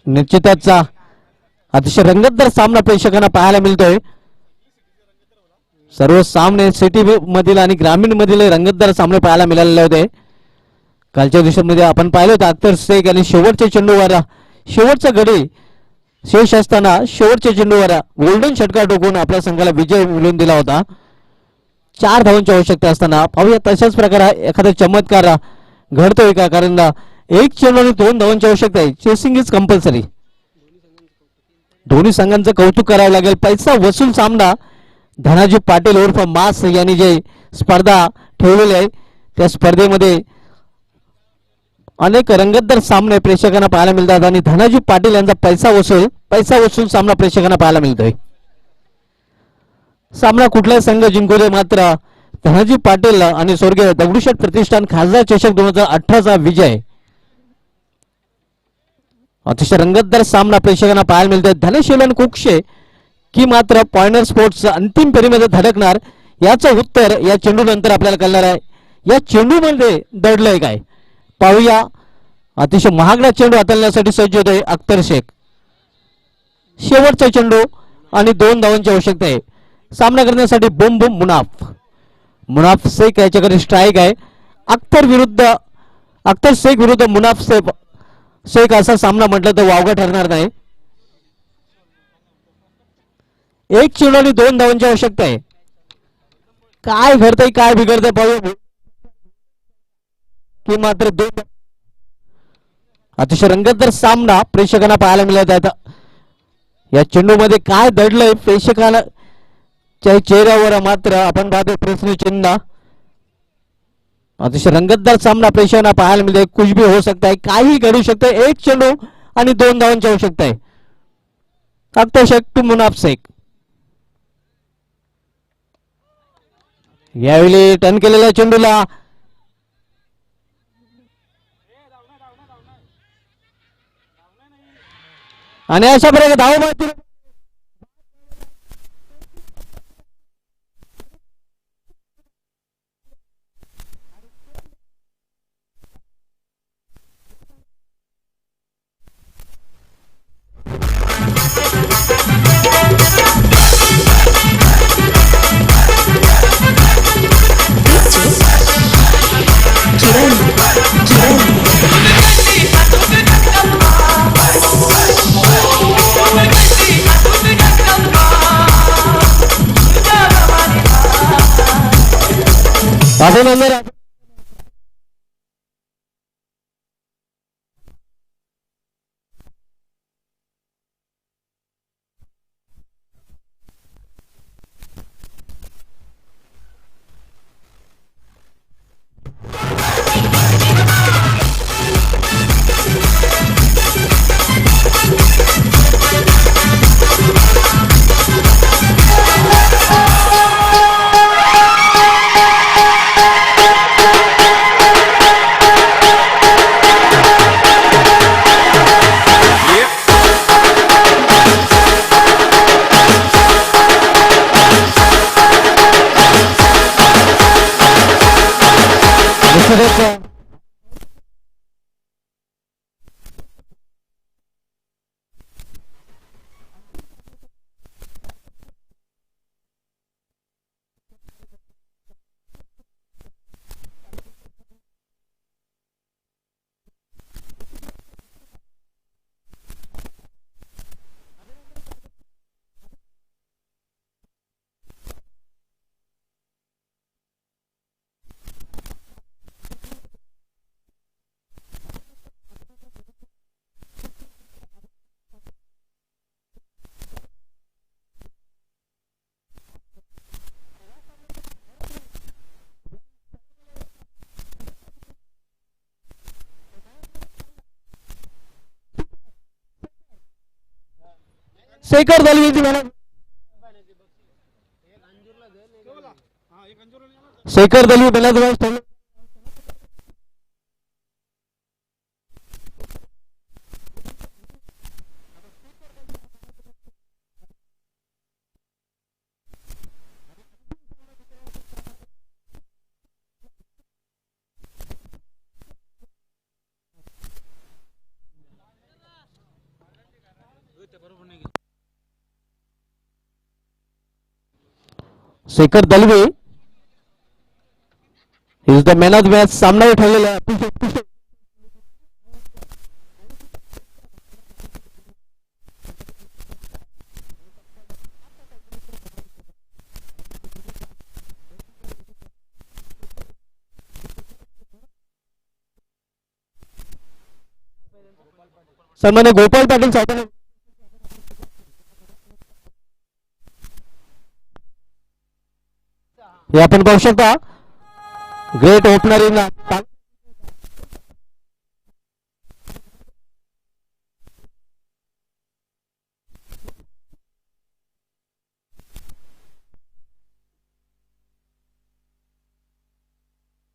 निश्चितच अतिशय रंगतदार सामना प्रेक्षकांना पाहायला मिळतोय. सर्व सामने सिटी मधील आणि ग्रामीण मधील रंगतदार सामने पाहायला मिळालेले होते. कालच्या दिवसांमध्ये आपण पाहिलं होतं अख्तर शेख आणि शेवटच्या चेंडूवर शेवटचा गडी शेष असताना शेवटच्या चेंडूवर गोल्डन षटकार टोकून आपल्या संघाला विजय मिळवून दिला होता. 4 धावांची आवश्यकता असताना पाहूया तशाच प्रकारे एखादा चमत्कार घडतोय का, कारण 1 चेंडू आणि 2 धावांची आवश्यकता आहे. Chasing is compulsory. दोन्ही संघांचं कौतुक करावं लागेल. पैसा वसूल सामना धनाजी पाटील उर्फ मास यांनी जे स्पर्धा ठेवलेली आहे त्या स्पर्धेमध्ये अनेक रंगतदार सामने प्रेक्षकांना पाहायला मिळतात आणि धनाजी पाटील यांचा पैसा वसूल सामना प्रेक्षकांना पाहायला मिळतोय. सामना कुठलाही संघ जिंकू दे, मात्र धनाजी पाटील आणि स्वर्गीय दगडूशेठ प्रतिष्ठान खासदार चषक 2018चा विजय. अतिशय रंगतदार सामना प्रेक्षकांना पाहायला मिळतोय. धनेश्वर कोक्षे की मात्र पॉइंटर स्पोर्ट्स अंतिम फेरीमध्ये धडकणार, याचं उत्तर या चेंडू नंतर आपल्याला कळणार आहे. या चेंडू मध्ये दडलंय काय पाहूया. अतिशय महागडा चेंडू हाताळण्यासाठी सज्ज होतोय अख्तर शेख. शेवटचा चेंडू आणि 2 धावांची आवश्यकता आहे. सामना करण्यासाठी बुम बुम मुनाफ शेख याच्याकडे स्ट्राईक आहे. अख्तर शेख विरुद्ध मुनाफ शेख असा सामना म्हटलं तर वावगा ठरणार नाही. 1 चेंडू आणि 2 धावांची आवश्यकता आहे. काय घडतंय काय बिघडतंय पाहूया. की मात्र 2 अतिशय रंगतदार सामना प्रेक्षकांना पाहायला मिळत आहे. या चेंडू मध्ये काय दडलंय प्रेक्षकांना चेहऱ्यावर मात्र आपण पाहतो प्रश्न चिन्ह. अतिशय रंगतदार सामना प्रेक्षकांना पाहायला मिळतोय. कुछ भी हो सकता है, काही घडू शकतंय. 1 चेंडू आणि 2 धावांची आवश्यकता आहे. अख्तर शेख टू मुनाफ शेख. यावेळी टर्न केलेल्या चेंडूला आणि अशा प्रकारे धावबाद अभिनंदन. शेखर दलवीची मॅडम शेखर दलवी पहिल्या Shekhar Dalve is the man of the match सामनावर ठरलेला आहे. सन्मान्य गोपाल पाटील साहेब हे आपण पाहू शकता ग्रेट ओपनर इन